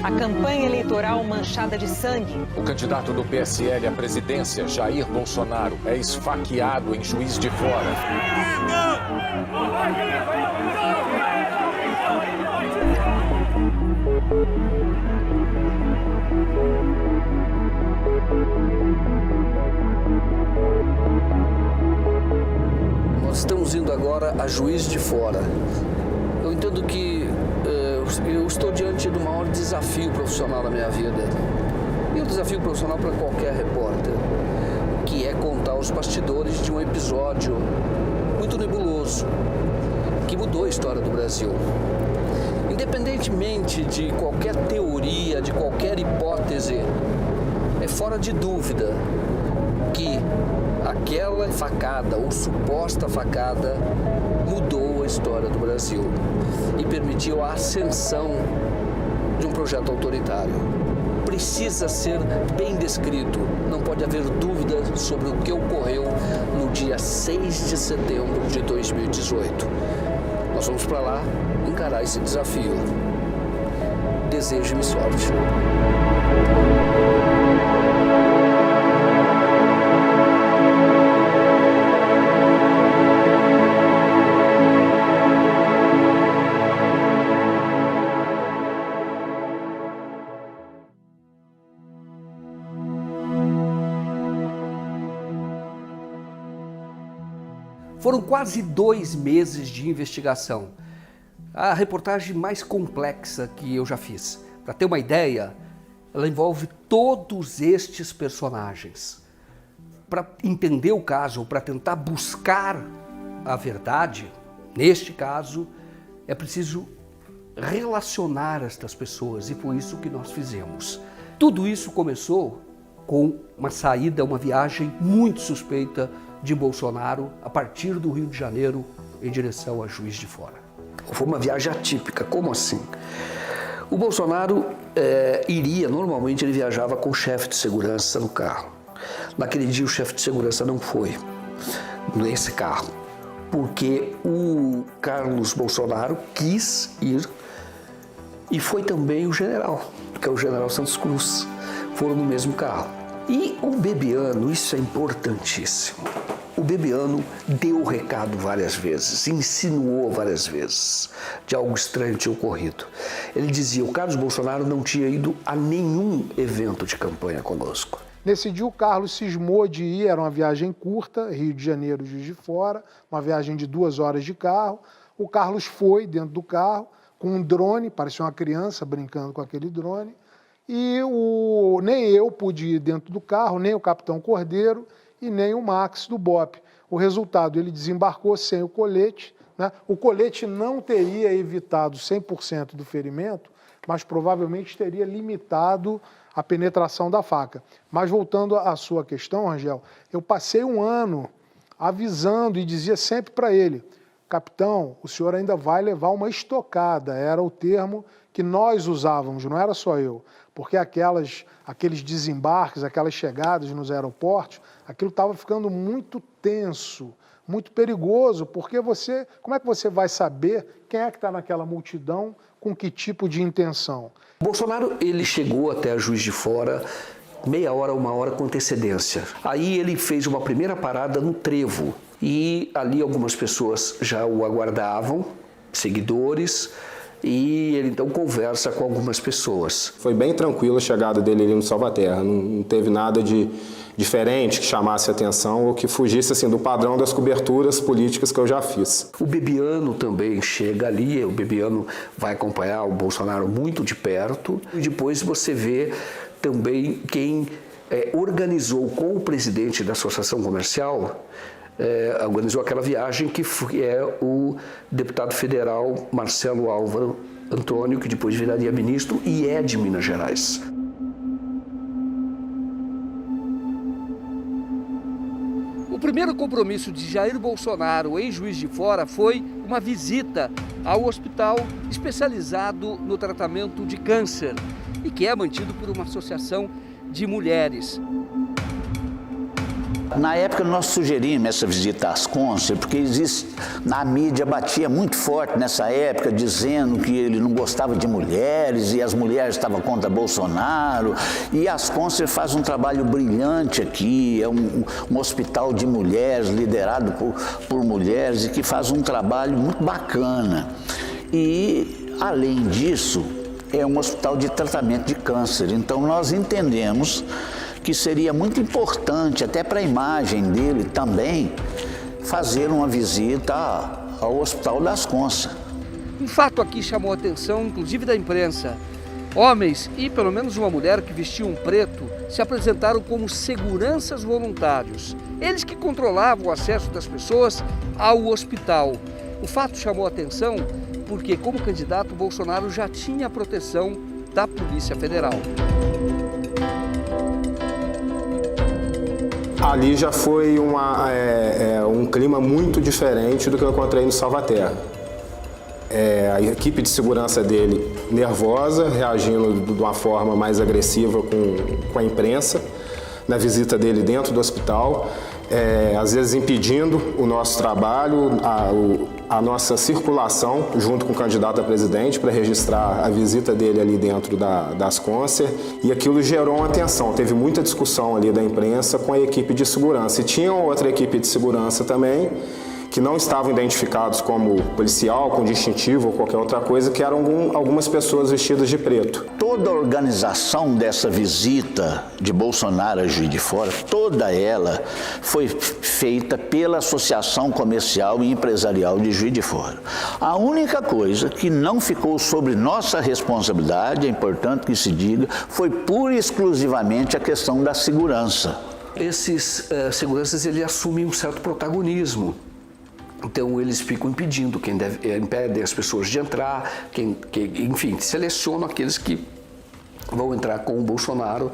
A campanha eleitoral manchada de sangue. O candidato do PSL à presidência, Jair Bolsonaro, é esfaqueado em Juiz de Fora. Nós estamos indo agora a Juiz de Fora. Eu entendo que eu estou diante do maior desafio profissional da minha vida. E um desafio profissional para qualquer repórter, que é contar os bastidores de um episódio muito nebuloso, que mudou a história do Brasil. Independentemente de qualquer teoria, de qualquer hipótese, é fora de dúvida que aquela facada ou suposta facada mudou a história do Brasil e permitiu a ascensão de um projeto autoritário. Precisa ser bem descrito, não pode haver dúvida sobre o que ocorreu no dia 6 de setembro de 2018. Nós vamos para lá encarar esse desafio. Desejo-me sorte. Foram quase 2 meses de investigação. A reportagem mais complexa que eu já fiz. Para ter uma ideia, ela envolve todos estes personagens. Para entender o caso, ou para tentar buscar a verdade, neste caso, é preciso relacionar estas pessoas e foi isso que nós fizemos. Tudo isso começou com uma saída, uma viagem muito suspeita de Bolsonaro a partir do Rio de Janeiro em direção a Juiz de Fora. Foi uma viagem atípica, como assim? O Bolsonaro normalmente ele viajava com o chefe de segurança no carro. Naquele dia o chefe de segurança não foi nesse carro, porque o Carlos Bolsonaro quis ir e foi também o general, que é o general Santos Cruz, foram no mesmo carro. E o Bebiano, isso é importantíssimo. O Bebiano deu o recado várias vezes, insinuou várias vezes de algo estranho tinha ocorrido. Ele dizia, o Carlos Bolsonaro não tinha ido a nenhum evento de campanha conosco. Nesse dia o Carlos cismou de ir, era uma viagem curta, Rio de Janeiro, Juiz de Fora, uma viagem de 2 horas de carro. O Carlos foi dentro do carro com um drone, parecia uma criança brincando com aquele drone, e nem eu pude ir dentro do carro, nem o capitão Cordeiro, e nem o Max do BOPE. O resultado, ele desembarcou sem o colete, né? O colete não teria evitado 100% do ferimento, mas provavelmente teria limitado a penetração da faca. Mas voltando à sua questão, Rangel, eu passei 1 ano avisando e dizia sempre para ele, capitão, o senhor ainda vai levar uma estocada, era o termo que nós usávamos, não era só eu, porque aqueles desembarques, aquelas chegadas nos aeroportos, aquilo estava ficando muito tenso, muito perigoso, porque como é que você vai saber quem é que está naquela multidão, com que tipo de intenção? Bolsonaro, ele chegou até a Juiz de Fora meia hora, 1 hora com antecedência. Aí ele fez uma primeira parada no Trevo e ali algumas pessoas já o aguardavam, seguidores, e ele então conversa com algumas pessoas. Foi bem tranquila a chegada dele ali no Salvaterra, não teve nada de diferente que chamasse atenção ou que fugisse assim, do padrão das coberturas políticas que eu já fiz. O Bebiano também chega ali, o Bebiano vai acompanhar o Bolsonaro muito de perto e depois você vê também quem organizou com o presidente da Associação Comercial, organizou aquela viagem que é o deputado federal Marcelo Álvaro Antônio, que depois viraria ministro e é de Minas Gerais. O primeiro compromisso de Jair Bolsonaro em Juiz de Fora foi uma visita ao hospital especializado no tratamento de câncer e que é mantido por uma associação de mulheres. Na época nós sugerimos essa visita às Concer, porque na mídia batia muito forte nessa época, dizendo que ele não gostava de mulheres e as mulheres estavam contra Bolsonaro. E as Concer faz um trabalho brilhante aqui, é um hospital de mulheres, liderado por mulheres, e que faz um trabalho muito bacana. E, além disso, é um hospital de tratamento de câncer. Então nós entendemos que seria muito importante, até para a imagem dele também, fazer uma visita ao Hospital das Concer. Um fato aqui chamou a atenção, inclusive da imprensa. Homens e pelo menos uma mulher que vestiam preto se apresentaram como seguranças voluntários. Eles que controlavam o acesso das pessoas ao hospital. O fato chamou a atenção porque, como candidato, Bolsonaro já tinha a proteção da Polícia Federal. Ali já foi um clima muito diferente do que eu encontrei no Salvaterra. A equipe de segurança dele nervosa, reagindo de uma forma mais agressiva com a imprensa, na visita dele dentro do hospital, às vezes impedindo o nosso trabalho, a nossa circulação junto com o candidato a presidente para registrar a visita dele ali dentro das Concer, e aquilo gerou uma tensão. Teve muita discussão ali da imprensa com a equipe de segurança, e tinha outra equipe de segurança também que não estavam identificados como policial, com distintivo ou qualquer outra coisa, que eram algumas pessoas vestidas de preto. Toda a organização dessa visita de Bolsonaro a Juiz de Fora, toda ela foi feita pela Associação Comercial e Empresarial de Juiz de Fora. A única coisa que não ficou sobre nossa responsabilidade, é importante que se diga, foi pura e exclusivamente a questão da segurança. Esses seguranças, eles assumem um certo protagonismo. Então eles ficam impedindo, impedem as pessoas de entrar, enfim, selecionam aqueles que vão entrar com o Bolsonaro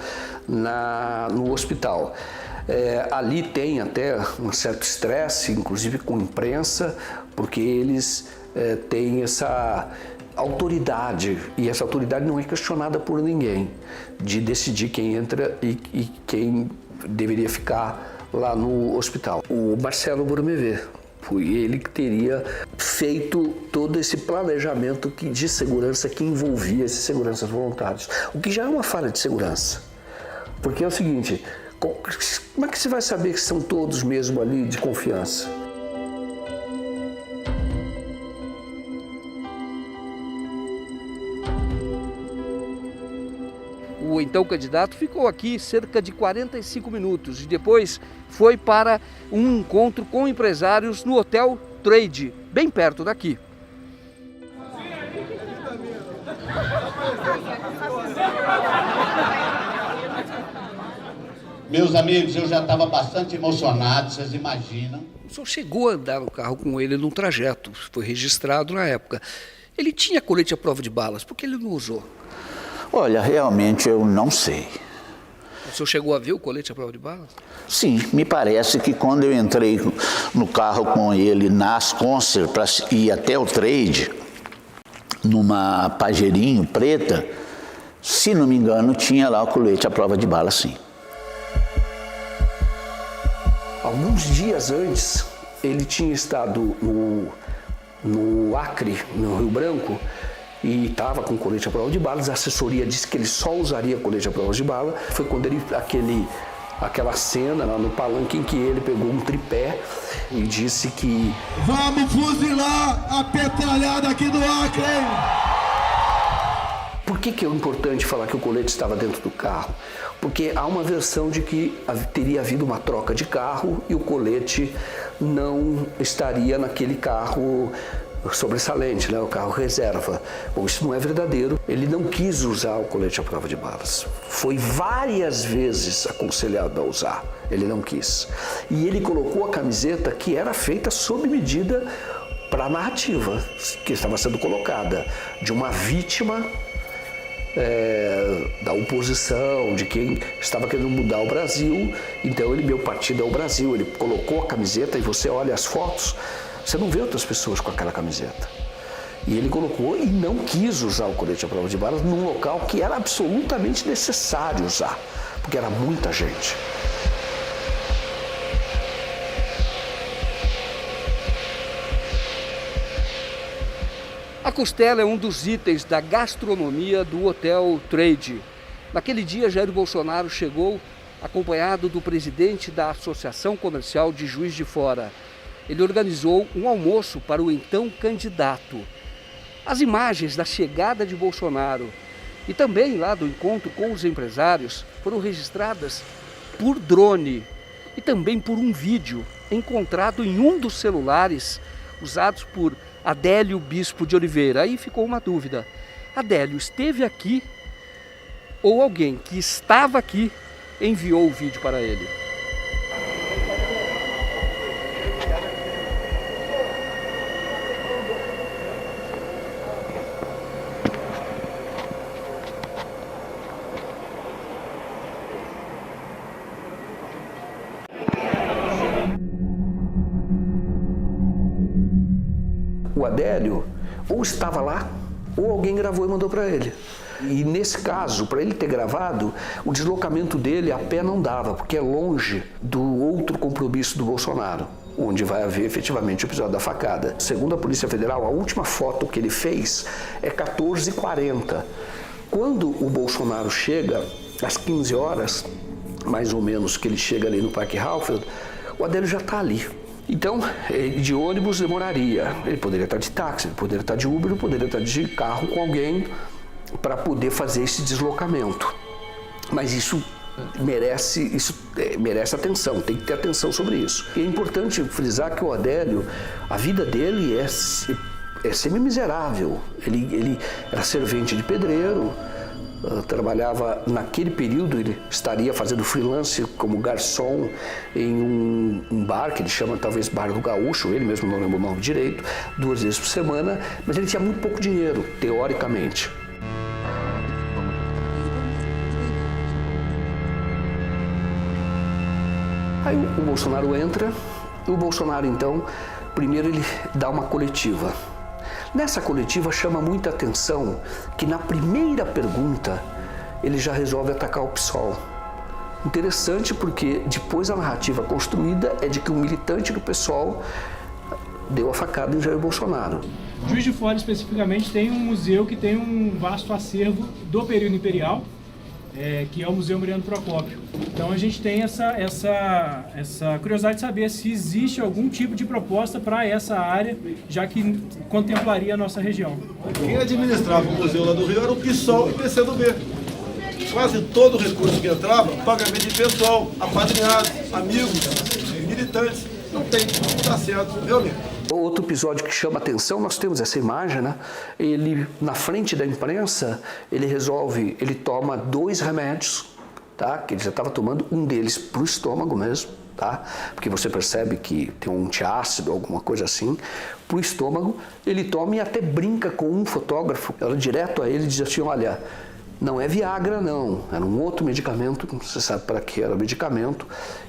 no hospital. Ali tem até um certo estresse, inclusive com a imprensa, porque eles têm essa autoridade, e essa autoridade não é questionada por ninguém, de decidir quem entra e quem deveria ficar lá no hospital. O Marcelo Brumevet. Foi ele que teria feito todo esse planejamento de segurança que envolvia esses seguranças voluntários. O que já é uma falha de segurança. Porque é o seguinte, como é que você vai saber que são todos mesmo ali de confiança? O então candidato ficou aqui cerca de 45 minutos e depois foi para um encontro com empresários no Hotel Trade, bem perto daqui. Meus amigos, eu já estava bastante emocionado, vocês imaginam. O senhor chegou a andar no carro com ele num trajeto, foi registrado na época. Ele tinha colete à prova de balas, por que ele não usou? Olha, realmente eu não sei. O senhor chegou a ver o colete à prova de balas? Sim, me parece que quando eu entrei no carro com ele nas Concer para ir até o Trade, numa Pajerinho preta, se não me engano, tinha lá o colete à prova de bala, sim. Alguns dias antes, ele tinha estado no Acre, no Rio Branco, e estava com colete à prova de balas. A assessoria disse que ele só usaria colete à prova de bala. Foi quando ele, aquela cena lá no palanque em que ele pegou um tripé e disse que... Vamos fuzilar a petralhada aqui do Acre! Por que é importante falar que o colete estava dentro do carro? Porque há uma versão de que teria havido uma troca de carro e o colete não estaria naquele carro sobressalente, né? O carro reserva. Bom, isso não é verdadeiro. Ele não quis usar o colete à prova de balas. Foi várias vezes aconselhado a usar. Ele não quis. E ele colocou a camiseta que era feita sob medida para a narrativa que estava sendo colocada de uma vítima da oposição, de quem estava querendo mudar o Brasil. Então ele, meu partido é o Brasil. Ele colocou a camiseta e você olha as fotos, você não vê outras pessoas com aquela camiseta. E ele colocou e não quis usar o colete à prova de balas num local que era absolutamente necessário usar, porque era muita gente. A costela é um dos itens da gastronomia do Hotel Trade. Naquele dia, Jair Bolsonaro chegou acompanhado do presidente da Associação Comercial de Juiz de Fora. Ele organizou um almoço para o então candidato. As imagens da chegada de Bolsonaro e também lá do encontro com os empresários foram registradas por drone e também por um vídeo encontrado em um dos celulares usados por Adélio Bispo de Oliveira. Aí ficou uma dúvida: Adélio esteve aqui ou alguém que estava aqui enviou o vídeo para ele? O Adélio ou estava lá, ou alguém gravou e mandou para ele. E nesse caso, para ele ter gravado, o deslocamento dele a pé não dava, porque é longe do outro compromisso do Bolsonaro, onde vai haver efetivamente o episódio da facada. Segundo a Polícia Federal, a última foto que ele fez é 14h40. Quando o Bolsonaro chega, às 15 horas, mais ou menos, que ele chega ali no Parque Halfield, o Adélio já está ali. Então, de ônibus demoraria, ele poderia estar de táxi, ele poderia estar de Uber, ele poderia estar de carro com alguém para poder fazer esse deslocamento. Mas isso merece atenção, tem que ter atenção sobre isso. E é importante frisar que o Adélio, a vida dele é semi-miserável. Ele era servente de pedreiro, trabalhava naquele período, ele estaria fazendo freelance como garçom em um bar que ele chama talvez Bar do Gaúcho, ele mesmo não lembra o nome direito, 2 vezes por semana, mas ele tinha muito pouco dinheiro, teoricamente. Aí o Bolsonaro entra, e o Bolsonaro então, primeiro ele dá uma coletiva. Nessa coletiva chama muita atenção que na primeira pergunta ele já resolve atacar o PSOL. Interessante porque depois a narrativa construída é de que um militante do PSOL deu a facada em Jair Bolsonaro. Juiz de Fora especificamente tem um museu que tem um vasto acervo do período imperial, que é o Museu Mariano Procópio. Então a gente tem essa curiosidade de saber se existe algum tipo de proposta para essa área, já que contemplaria a nossa região. Quem administrava o museu lá do Rio era o PSOL e o PCdoB. Quase todo o recurso que entrava, pagamento de pessoal, apadrinhados, amigos, militantes. Não tem, está certo, viu, amigo? Outro episódio que chama atenção, nós temos essa imagem, né? Ele, na frente da imprensa, ele toma 2 remédios, tá? Que ele já estava tomando, um deles para o estômago mesmo, tá? Porque você percebe que tem um antiácido, alguma coisa assim, para o estômago, ele toma e até brinca com um fotógrafo, ela direto a ele diz assim, olha, não é Viagra não, era um outro medicamento, não se sabe para que era o medicamento,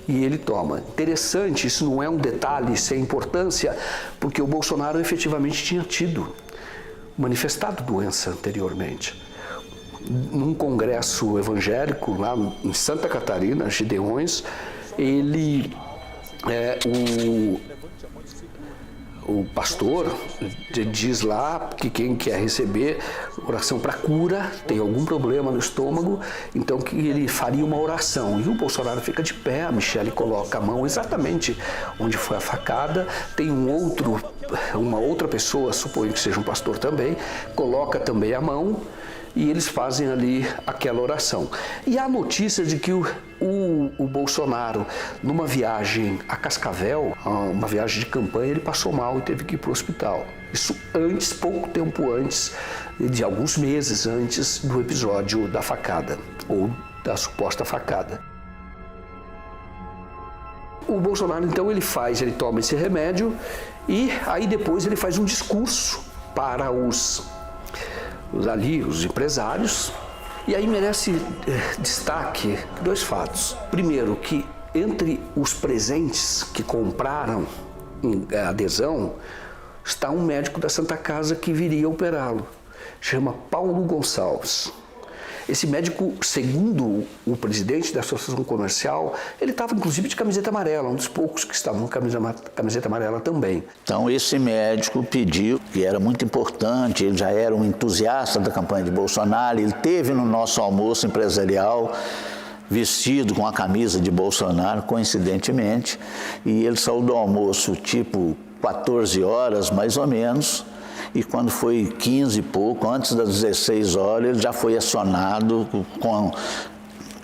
e ele toma. Interessante, isso não é um detalhe sem importância, porque o Bolsonaro efetivamente tinha manifestado doença anteriormente. Num congresso evangélico lá em Santa Catarina, Gideões, ele o pastor diz lá que quem quer receber oração para cura tem algum problema no estômago, então que ele faria uma oração. E o Bolsonaro fica de pé, a Michele coloca a mão exatamente onde foi a facada, tem uma outra pessoa, suponho que seja um pastor também, coloca também a mão e eles fazem ali aquela oração. E há notícia de que o Bolsonaro, numa viagem a Cascavel, uma viagem de campanha, ele passou mal e teve que ir para o hospital. Isso pouco tempo antes, de alguns meses antes do episódio da facada, ou da suposta facada. O Bolsonaro, então, ele toma esse remédio e aí depois ele faz um discurso para os empresários, e aí merece destaque 2 fatos. Primeiro, que entre os presentes que compraram adesão, está um médico da Santa Casa que viria operá-lo, chama Paulo Gonçalves. Esse médico, segundo o presidente da Associação Comercial, ele estava inclusive de camiseta amarela, um dos poucos que estavam com camiseta amarela também. Então esse médico pediu, que era muito importante, ele já era um entusiasta da campanha de Bolsonaro, ele teve no nosso almoço empresarial, vestido com a camisa de Bolsonaro, coincidentemente, e ele saiu do almoço tipo 14 horas, mais ou menos, e quando foi 15 e pouco, antes das 16 horas, ele já foi acionado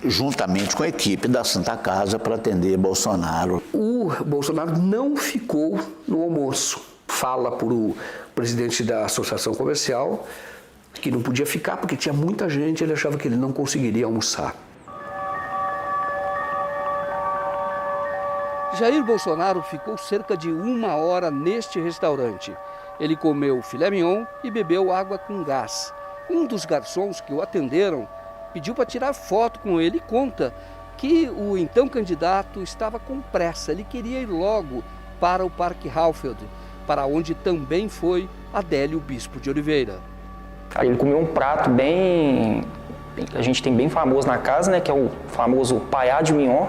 juntamente com a equipe da Santa Casa para atender Bolsonaro. O Bolsonaro não ficou no almoço. Fala para o presidente da Associação Comercial que não podia ficar porque tinha muita gente, ele achava que ele não conseguiria almoçar. Jair Bolsonaro ficou cerca de 1 hora neste restaurante. Ele comeu filé mignon e bebeu água com gás. Um dos garçons que o atenderam pediu para tirar foto com ele e conta que o então candidato estava com pressa. Ele queria ir logo para o Parque Halfeld, para onde também foi Adélio Bispo de Oliveira. Ele comeu um prato a gente tem bem famoso na casa, né, que é o famoso paiá de mignon,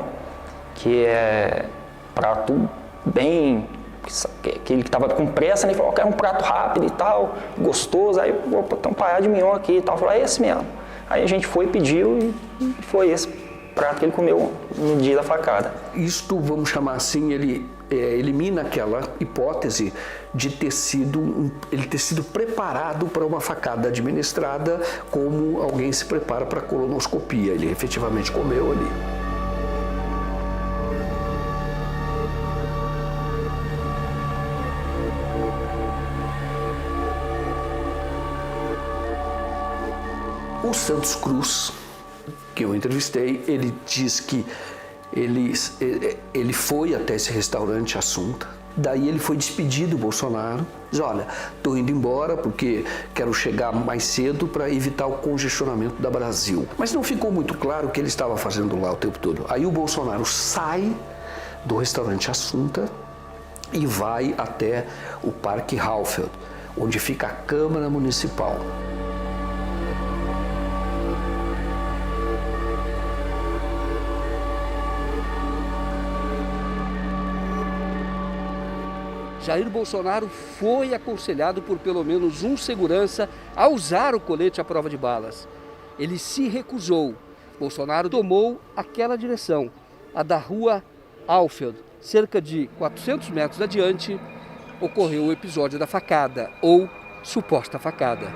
que é prato bem, que ele estava com pressa, né, ele falou que era um prato rápido e tal, gostoso, aí vou botar um paiá de mignon aqui e tal, falou, é esse mesmo. Aí a gente foi, pediu e foi esse prato que ele comeu no dia da facada. Isto, vamos chamar assim, ele elimina aquela hipótese de ele ter sido preparado para uma facada administrada como alguém se prepara para a colonoscopia. Ele efetivamente comeu ali. O Santos Cruz, que eu entrevistei, ele diz que ele foi até esse restaurante Assunta, daí ele foi despedir do Bolsonaro, diz, olha, estou indo embora porque quero chegar mais cedo para evitar o congestionamento da Brasil. Mas não ficou muito claro o que ele estava fazendo lá o tempo todo. Aí o Bolsonaro sai do restaurante Assunta e vai até o Parque Halfeld, onde fica a Câmara Municipal. Jair Bolsonaro foi aconselhado por pelo menos um segurança a usar o colete à prova de balas. Ele se recusou. Bolsonaro tomou aquela direção, a da rua Halfeld. Cerca de 400 metros adiante, ocorreu o episódio da facada, ou suposta facada.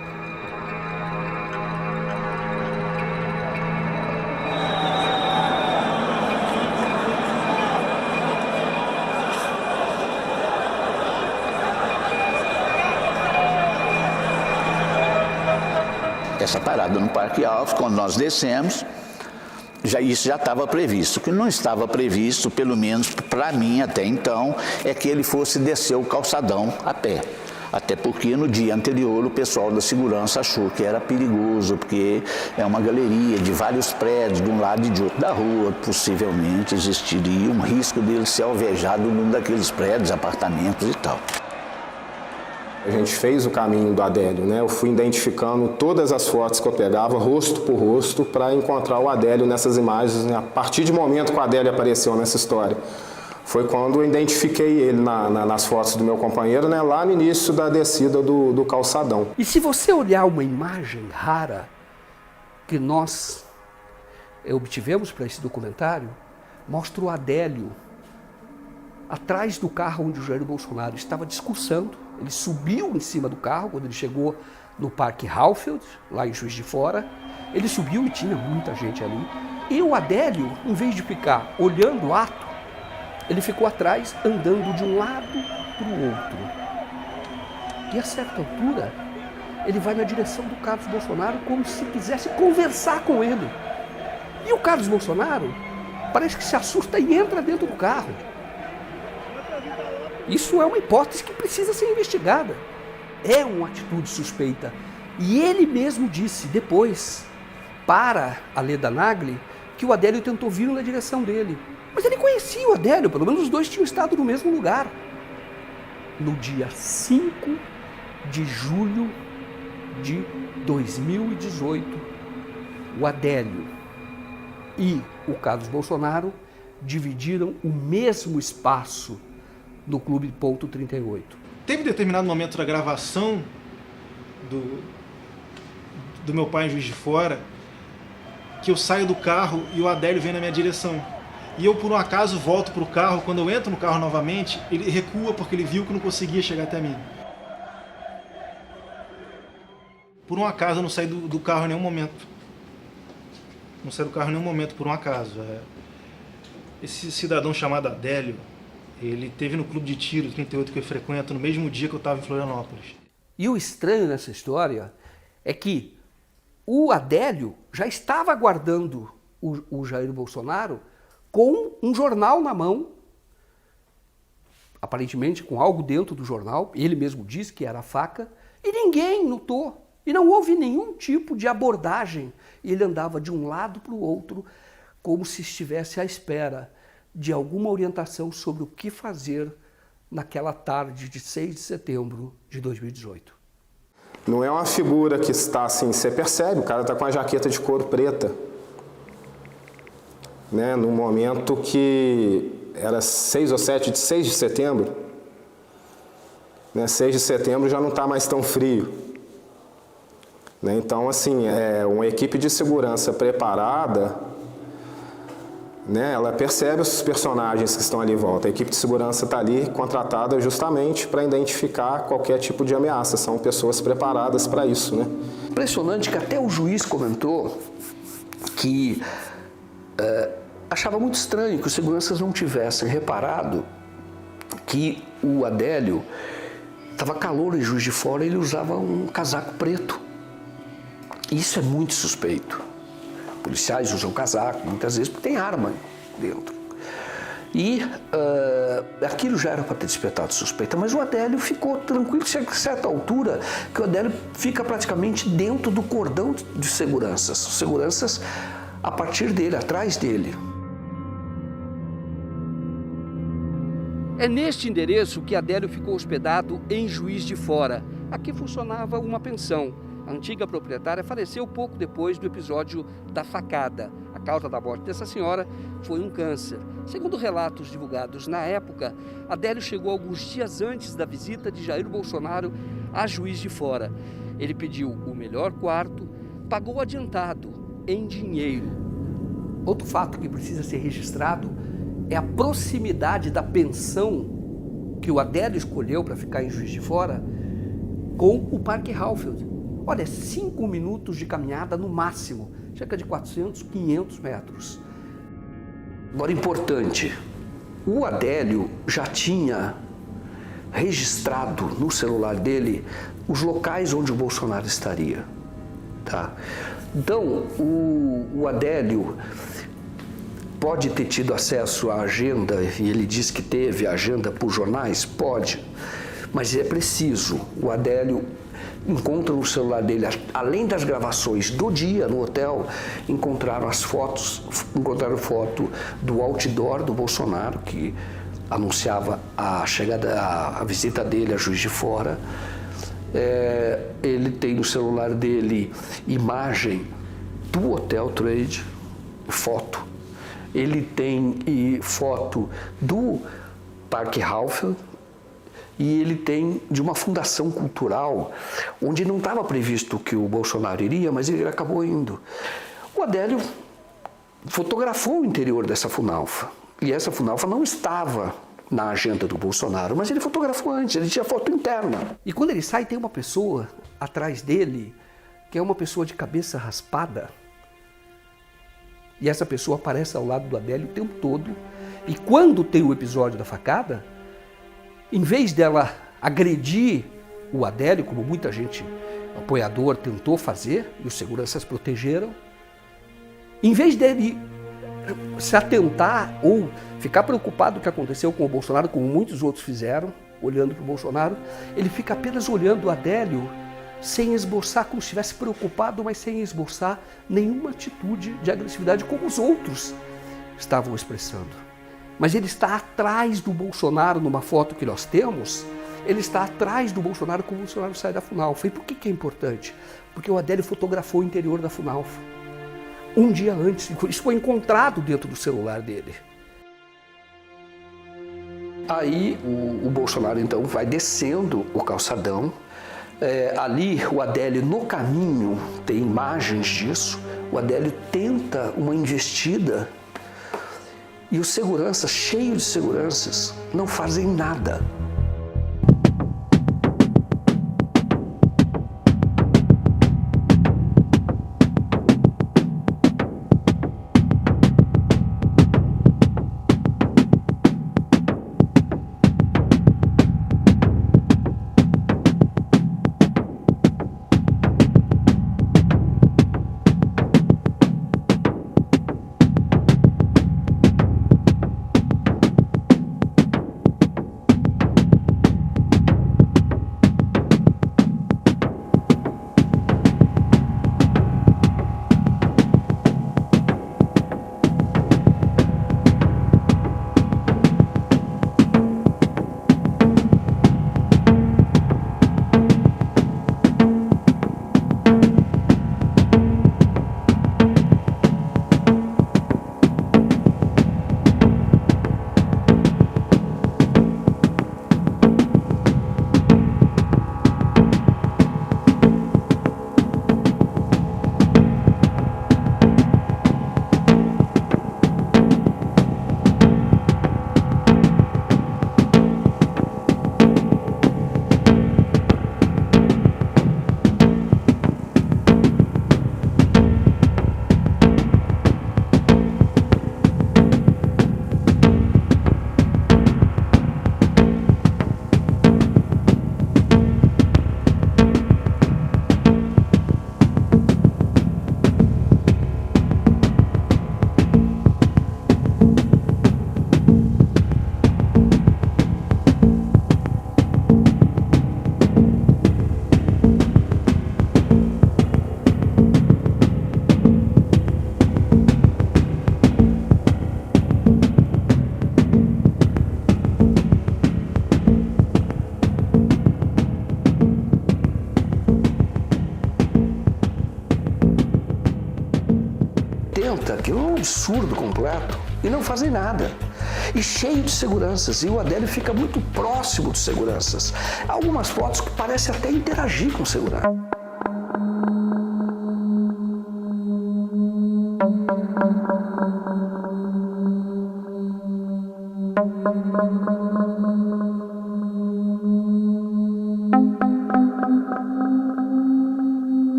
Essa parada no Parque Halfeld, quando nós descemos, isso já estava previsto. O que não estava previsto, pelo menos para mim até então, é que ele fosse descer o calçadão a pé. Até porque no dia anterior o pessoal da segurança achou que era perigoso, porque é uma galeria de vários prédios de um lado e de outro da rua, possivelmente existiria um risco dele ser alvejado num daqueles prédios, apartamentos e tal. A gente fez o caminho do Adélio, né? Eu fui identificando todas as fotos que eu pegava, rosto por rosto, para encontrar o Adélio nessas imagens, né? A partir do momento que o Adélio apareceu nessa história, foi quando eu identifiquei ele nas fotos do meu companheiro, né? Lá no início da descida do calçadão. E se você olhar uma imagem rara que nós obtivemos para esse documentário, mostra o Adélio atrás do carro onde o Jair Bolsonaro estava discursando. Ele subiu em cima do carro quando ele chegou no Parque Halfeld, lá em Juiz de Fora. Ele subiu e tinha muita gente ali. E o Adélio, em vez de ficar olhando o ato, ele ficou atrás, andando de um lado para o outro. E a certa altura, ele vai na direção do Carlos Bolsonaro como se quisesse conversar com ele. E o Carlos Bolsonaro parece que se assusta e entra dentro do carro. Isso é uma hipótese que precisa ser investigada. É uma atitude suspeita. E ele mesmo disse depois, para a Leda Nagli, que o Adélio tentou vir na direção dele. Mas ele conhecia o Adélio, pelo menos os dois tinham estado no mesmo lugar. No dia 5 de julho de 2018, o Adélio e o Carlos Bolsonaro dividiram o mesmo espaço no Clube Ponto 38. Teve determinado momento da gravação do meu pai em Juiz de Fora que eu saio do carro e o Adélio vem na minha direção. E eu, por um acaso, volto para o carro. Quando eu entro no carro novamente, ele recua porque ele viu que não conseguia chegar até mim. Por um acaso, eu não saí do carro em nenhum momento. Não saí do carro em nenhum momento, por um acaso. Esse cidadão chamado Adélio, ele teve no clube de tiro 38 que eu frequento no mesmo dia que eu estava em Florianópolis. E o estranho nessa história é que o Adélio já estava aguardando o Jair Bolsonaro com um jornal na mão, aparentemente com algo dentro do jornal, ele mesmo disse que era a faca, e ninguém notou. E não houve nenhum tipo de abordagem. Ele andava de um lado para o outro, como se estivesse à espera de alguma orientação sobre o que fazer naquela tarde de 6 de setembro de 2018. Não é uma figura que está assim, você percebe, o cara está com a jaqueta de couro preta. Né? No momento que era 6 ou 7 de 6 de setembro, né? 6 de setembro já não está mais tão frio. Né? Então, assim, uma equipe de segurança preparada, né? Ela percebe os personagens que estão ali em volta. A equipe de segurança está ali contratada justamente para identificar qualquer tipo de ameaça. São pessoas preparadas para isso. Né? Impressionante que até o juiz comentou que achava muito estranho que os seguranças não tivessem reparado que o Adélio estava calor em Juiz de Fora e ele usava um casaco preto. Isso é muito suspeito. Policiais usam casaco muitas vezes porque tem arma dentro. E aquilo já era para ter despertado suspeita, mas o Adélio ficou tranquilo, chega a certa altura que o Adélio fica praticamente dentro do cordão de seguranças. Seguranças a partir dele, atrás dele. É neste endereço que Adélio ficou hospedado em Juiz de Fora. Aqui funcionava uma pensão. A antiga proprietária faleceu pouco depois do episódio da facada. A causa da morte dessa senhora foi um câncer. Segundo relatos divulgados na época, Adélio chegou alguns dias antes da visita de Jair Bolsonaro a Juiz de Fora. Ele pediu o melhor quarto, pagou adiantado, em dinheiro. Outro fato que precisa ser registrado é a proximidade da pensão que o Adélio escolheu para ficar em Juiz de Fora com o Parque Halfield. Olha, 5 minutos de caminhada no máximo, cerca de 400, 500 metros. Agora, importante, o Adélio já tinha registrado no celular dele os locais onde o Bolsonaro estaria. Tá? Então, o Adélio pode ter tido acesso à agenda, e ele diz que teve a agenda por jornais? Pode, mas é preciso. O Adélio encontra no celular dele, além das gravações do dia no hotel, encontraram foto do outdoor do Bolsonaro, que anunciava a chegada, a visita dele a Juiz de Fora. Ele tem no celular dele imagem do Hotel Trade, foto. Ele tem foto do Parque Halfield e ele tem de uma fundação cultural onde não estava previsto que o Bolsonaro iria, mas ele acabou indo. O Adélio fotografou o interior dessa Funalfa e essa Funalfa não estava na agenda do Bolsonaro, mas ele fotografou antes, ele tinha foto interna. E quando ele sai, tem uma pessoa atrás dele, que é uma pessoa de cabeça raspada, e essa pessoa aparece ao lado do Adélio o tempo todo, e quando tem o episódio da facada, em vez dela agredir o Adélio, como muita gente, apoiador, tentou fazer, e os seguranças protegeram, em vez dele se atentar ou ficar preocupado com o que aconteceu com o Bolsonaro, como muitos outros fizeram, olhando para o Bolsonaro, ele fica apenas olhando o Adélio sem esboçar, como se estivesse preocupado, mas sem esboçar nenhuma atitude de agressividade, como os outros estavam expressando. Mas ele está atrás do Bolsonaro, numa foto que nós temos, ele está atrás do Bolsonaro quando o Bolsonaro sai da Funalfa. E por que é importante? Porque o Adélio fotografou o interior da Funalfa. um dia antes. Isso foi encontrado dentro do celular dele. Aí o Bolsonaro então vai descendo o calçadão. Ali o Adélio no caminho, tem imagens disso, o Adélio tenta uma investida e os seguranças, cheios de seguranças, não fazem nada. Aquilo é um absurdo completo e não fazem nada. E cheio de seguranças, e o Adélio fica muito próximo dos seguranças. Há algumas fotos que parecem até interagir com o segurança.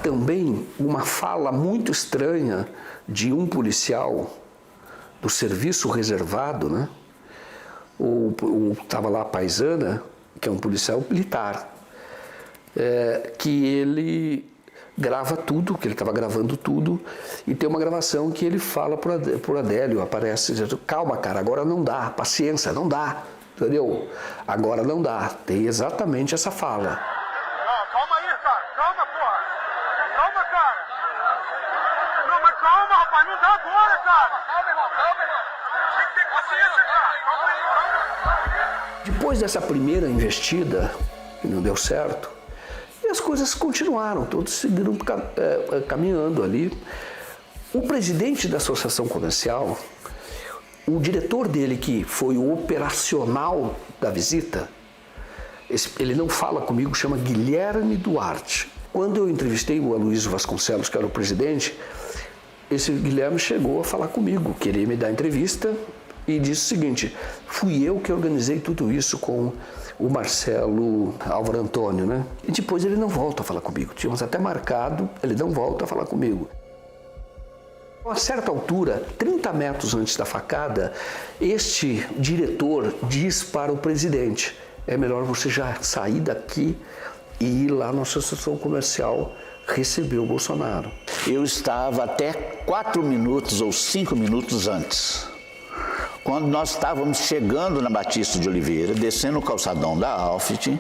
Também uma fala muito estranha de um policial do serviço reservado, né? Estava lá a Paisana, que é um policial militar, que ele grava tudo, que ele estava gravando tudo, e tem uma gravação que ele fala pro Adélio, aparece, dizendo, calma cara, agora não dá, paciência, não dá, entendeu? Agora não dá, tem exatamente essa fala. Calma aí, cara, calma, porra, calma, cara. Não, mas calma, rapaz, não dá agora, cara. Calma, irmão, tem que ter paciência, cara, calma aí. Depois dessa primeira investida, que não deu certo, e as coisas continuaram, todos seguiram caminhando ali. O presidente da associação comercial, o diretor dele, que foi o operacional da visita, ele não fala comigo, chama Guilherme Duarte. Quando eu entrevistei o Aloysio Vasconcelos, que era o presidente, esse Guilherme chegou a falar comigo, queria me dar entrevista e disse o seguinte, fui eu que organizei tudo isso com o Marcelo Álvaro Antônio, né? E depois ele não volta a falar comigo. Tínhamos até marcado, ele não volta a falar comigo. A certa altura, 30 metros antes da facada, este diretor diz para o presidente, é melhor você já sair daqui e ir lá na associação comercial receber o Bolsonaro. Eu estava até 4 minutos ou 5 minutos antes. Quando nós estávamos chegando na Batista de Oliveira, descendo o calçadão da Alfit,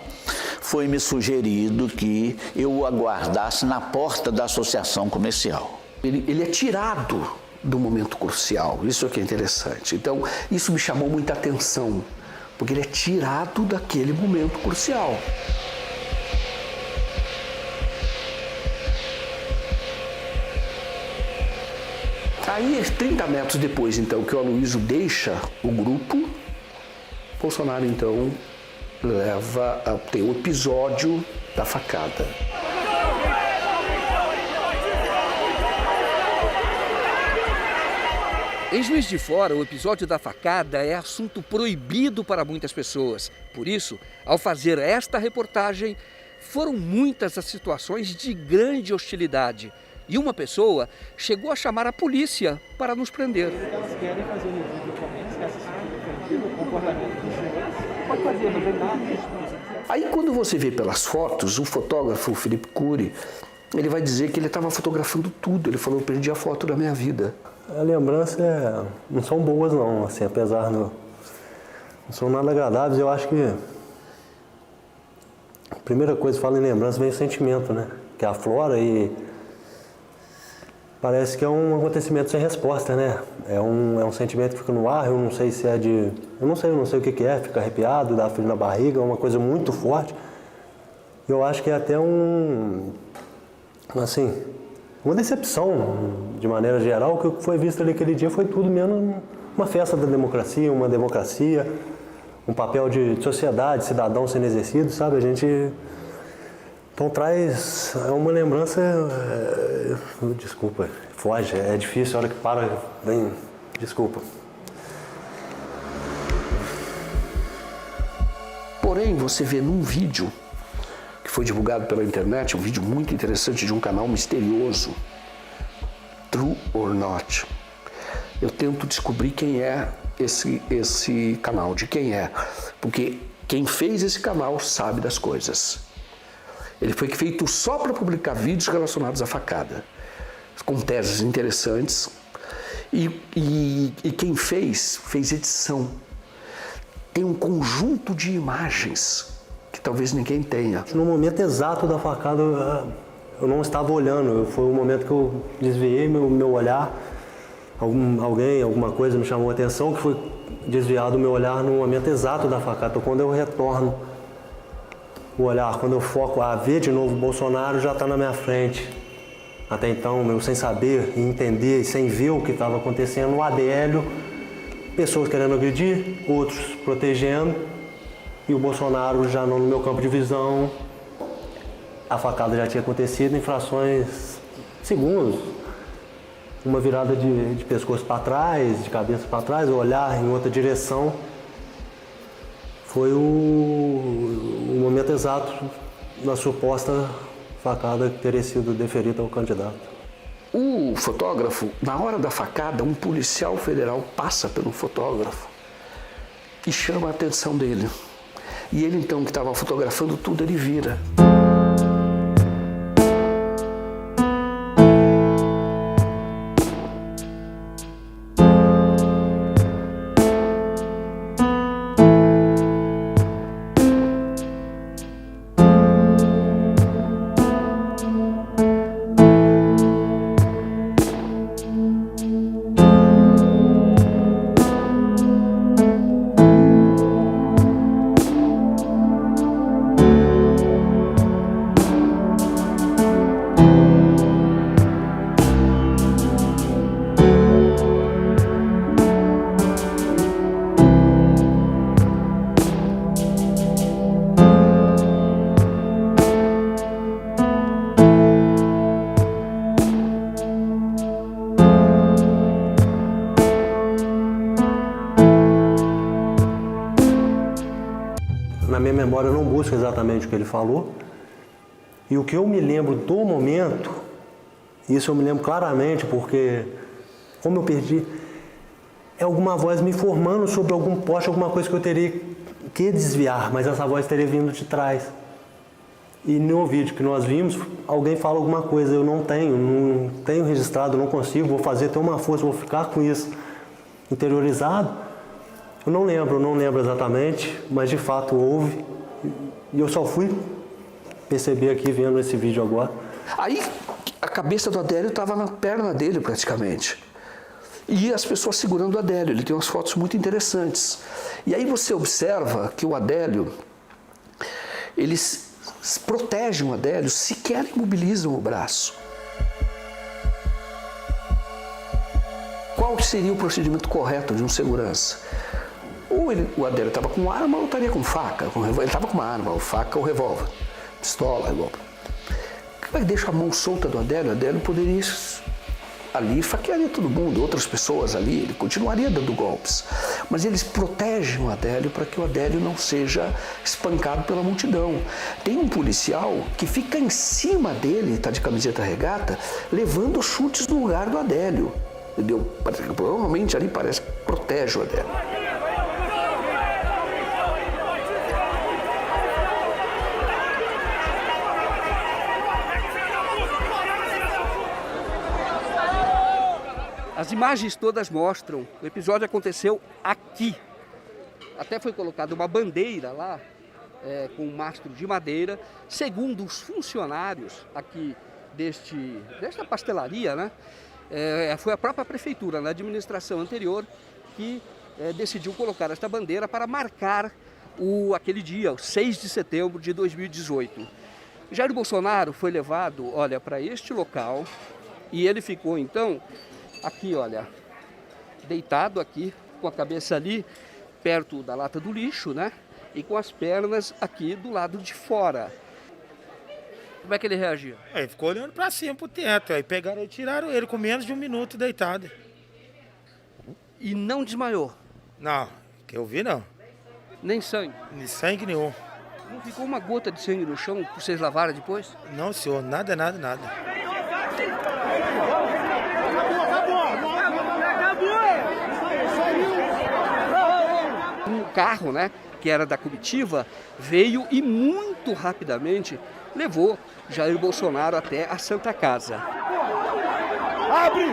foi-me sugerido que eu o aguardasse na porta da associação comercial. Ele é tirado do momento crucial, isso é que é interessante. Então, isso me chamou muita atenção, porque ele é tirado daquele momento crucial. Aí, 30 metros depois, então, que o Aloysio deixa o grupo, Bolsonaro, então, leva a ter o episódio da facada. Em Juiz de Fora, o episódio da facada é assunto proibido para muitas pessoas. Por isso, ao fazer esta reportagem, foram muitas as situações de grande hostilidade. E uma pessoa chegou a chamar a polícia para nos prender. Elas querem fazer review de documentos, que assistem o comportamento dos senhores. Pode fazer, não tem nada. Aí, quando você vê pelas fotos, o fotógrafo Felipe Cury, ele vai dizer que ele estava fotografando tudo. Ele falou, eu perdi a foto da minha vida. A lembrança não são boas não, assim, apesar não são nada agradáveis. Eu acho que a primeira coisa que fala em lembrança vem o sentimento, né? Que aflora e parece que é um acontecimento sem resposta, né? É um sentimento que fica no ar. Eu não sei se é de, eu não sei o que é, fica arrepiado, dá frio na barriga, é uma coisa muito forte. Eu acho que é até uma decepção, de maneira geral. O que foi visto ali aquele dia foi tudo menos uma festa da democracia, uma democracia, um papel de sociedade, cidadão sendo exercido, sabe? A gente, então, traz uma lembrança, desculpa, foge, é difícil, a hora que para, vem, desculpa. Porém, você vê num vídeo que foi divulgado pela internet, um vídeo muito interessante de um canal misterioso, True or Not. Eu tento descobrir quem é esse canal, de quem é, porque quem fez esse canal sabe das coisas. Ele foi feito só para publicar vídeos relacionados à facada, com teses interessantes, e quem fez edição. Tem um conjunto de imagens que talvez ninguém tenha. No momento exato da facada, eu não estava olhando. Foi o momento que eu desviei meu olhar. Alguma coisa me chamou a atenção, que foi desviado o meu olhar no momento exato da facada. Então, quando eu retorno o olhar, quando eu foco a ver de novo o Bolsonaro, já está na minha frente. Até então, eu sem saber e entender, sem ver o que estava acontecendo, o Adélio, pessoas querendo agredir, outros protegendo, e o Bolsonaro já no meu campo de visão. A facada já tinha acontecido em frações segundos. Uma virada de pescoço para trás, de cabeça para trás, o olhar em outra direção. Foi o momento exato da suposta facada que teria sido deferida ao candidato. O fotógrafo, na hora da facada, um policial federal passa pelo fotógrafo e chama a atenção dele. E ele, então, que estava fotografando tudo, ele vira. Na minha memória eu não busco exatamente o que ele falou. E o que eu me lembro do momento, isso eu me lembro claramente, porque como eu perdi, é alguma voz me informando sobre algum poste, alguma coisa que eu teria que desviar, mas essa voz teria vindo de trás. E no vídeo que nós vimos, alguém fala alguma coisa, eu não tenho registrado, não consigo, vou fazer ter uma força, vou ficar com isso interiorizado. Eu não lembro exatamente, mas de fato houve. E eu só fui perceber aqui vendo esse vídeo agora. Aí cabeça do Adélio estava na perna dele praticamente. E as pessoas segurando o Adélio. Ele tem umas fotos muito interessantes. E aí você observa que o Adélio, eles protegem o Adélio, sequer imobilizam o braço. Qual seria o procedimento correto de um segurança? Ou o Adélio estava com arma ou estaria com faca. Ele estava com uma arma, faca ou revólver. Pistola, revólver. Como é que deixa a mão solta do Adélio? O Adélio poderia ali faquearia todo mundo, outras pessoas ali, ele continuaria dando golpes. Mas eles protegem o Adélio para que o Adélio não seja espancado pela multidão. Tem um policial que fica em cima dele, está de camiseta regata, levando chutes no lugar do Adélio. Entendeu? Provavelmente ali parece que protege o Adélio. As imagens todas mostram, o episódio aconteceu aqui. Até foi colocada uma bandeira lá, com um mastro de madeira. Segundo os funcionários aqui desta pastelaria, né? Foi a própria prefeitura, na administração anterior, que decidiu colocar esta bandeira para marcar aquele dia, o 6 de setembro de 2018. Jair Bolsonaro foi levado, olha, para este local e ele ficou então aqui, olha, deitado aqui, com a cabeça ali, perto da lata do lixo, né? E com as pernas aqui do lado de fora. Como é que ele reagia? Ele ficou olhando pra cima, pro teto. Aí pegaram e tiraram ele com menos de 1 minuto deitado. E não desmaiou? Não, que eu vi não. Nem sangue? Nem sangue nenhum. Não ficou uma gota de sangue no chão pra vocês lavarem depois? Não, senhor, nada, nada, nada. Um carro, né, que era da comitiva, veio e muito rapidamente levou Jair Bolsonaro até a Santa Casa. Abre!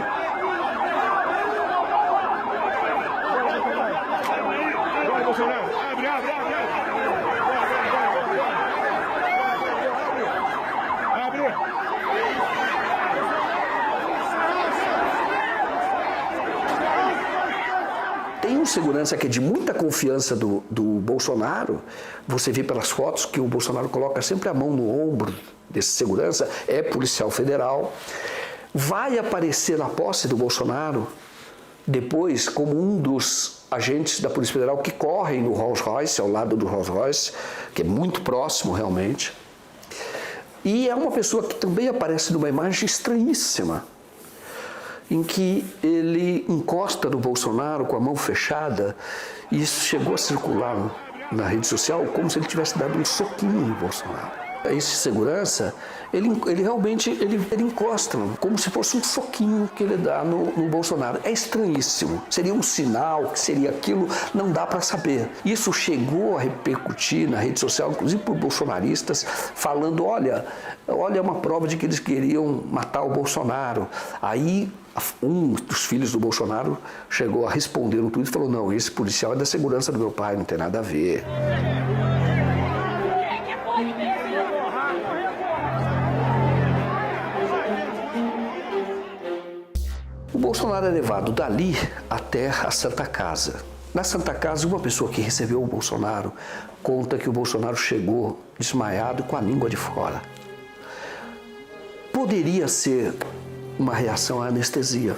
Vai, Bolsonaro! Abre, abre, abre! Abre! Tem um segurança que é de muita confiança do Bolsonaro. Você vê pelas fotos que o Bolsonaro coloca sempre a mão no ombro desse segurança, é policial federal. Vai aparecer na posse do Bolsonaro depois como um dos agentes da Polícia Federal que correm no Rolls Royce, ao lado do Rolls Royce, que é muito próximo realmente. E é uma pessoa que também aparece numa imagem estranhíssima, em que ele encosta no Bolsonaro com a mão fechada, e isso chegou a circular na rede social como se ele tivesse dado um soquinho no Bolsonaro. Esse segurança, ele realmente encosta, como se fosse um soquinho que ele dá no Bolsonaro. É estranhíssimo. Seria um sinal, que seria aquilo, não dá para saber. Isso chegou a repercutir na rede social, inclusive por bolsonaristas, falando, olha, é uma prova de que eles queriam matar o Bolsonaro. Aí um dos filhos do Bolsonaro chegou a responder no Twitter e falou, não, esse policial é da segurança do meu pai, não tem nada a ver. O Bolsonaro é levado dali até a Santa Casa. Na Santa Casa, uma pessoa que recebeu o Bolsonaro conta que o Bolsonaro chegou desmaiado com a língua de fora. Poderia ser uma reação à anestesia.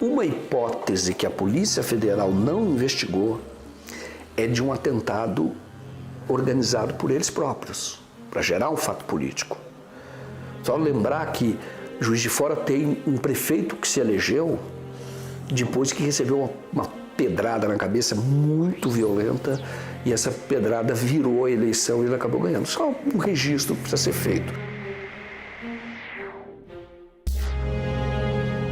Uma hipótese que a Polícia Federal não investigou é de um atentado organizado por eles próprios, para gerar um fato político. Só lembrar que Juiz de Fora tem um prefeito que se elegeu depois que recebeu uma pedrada na cabeça muito violenta e essa pedrada virou a eleição e ele acabou ganhando. Só um registro que precisa ser feito.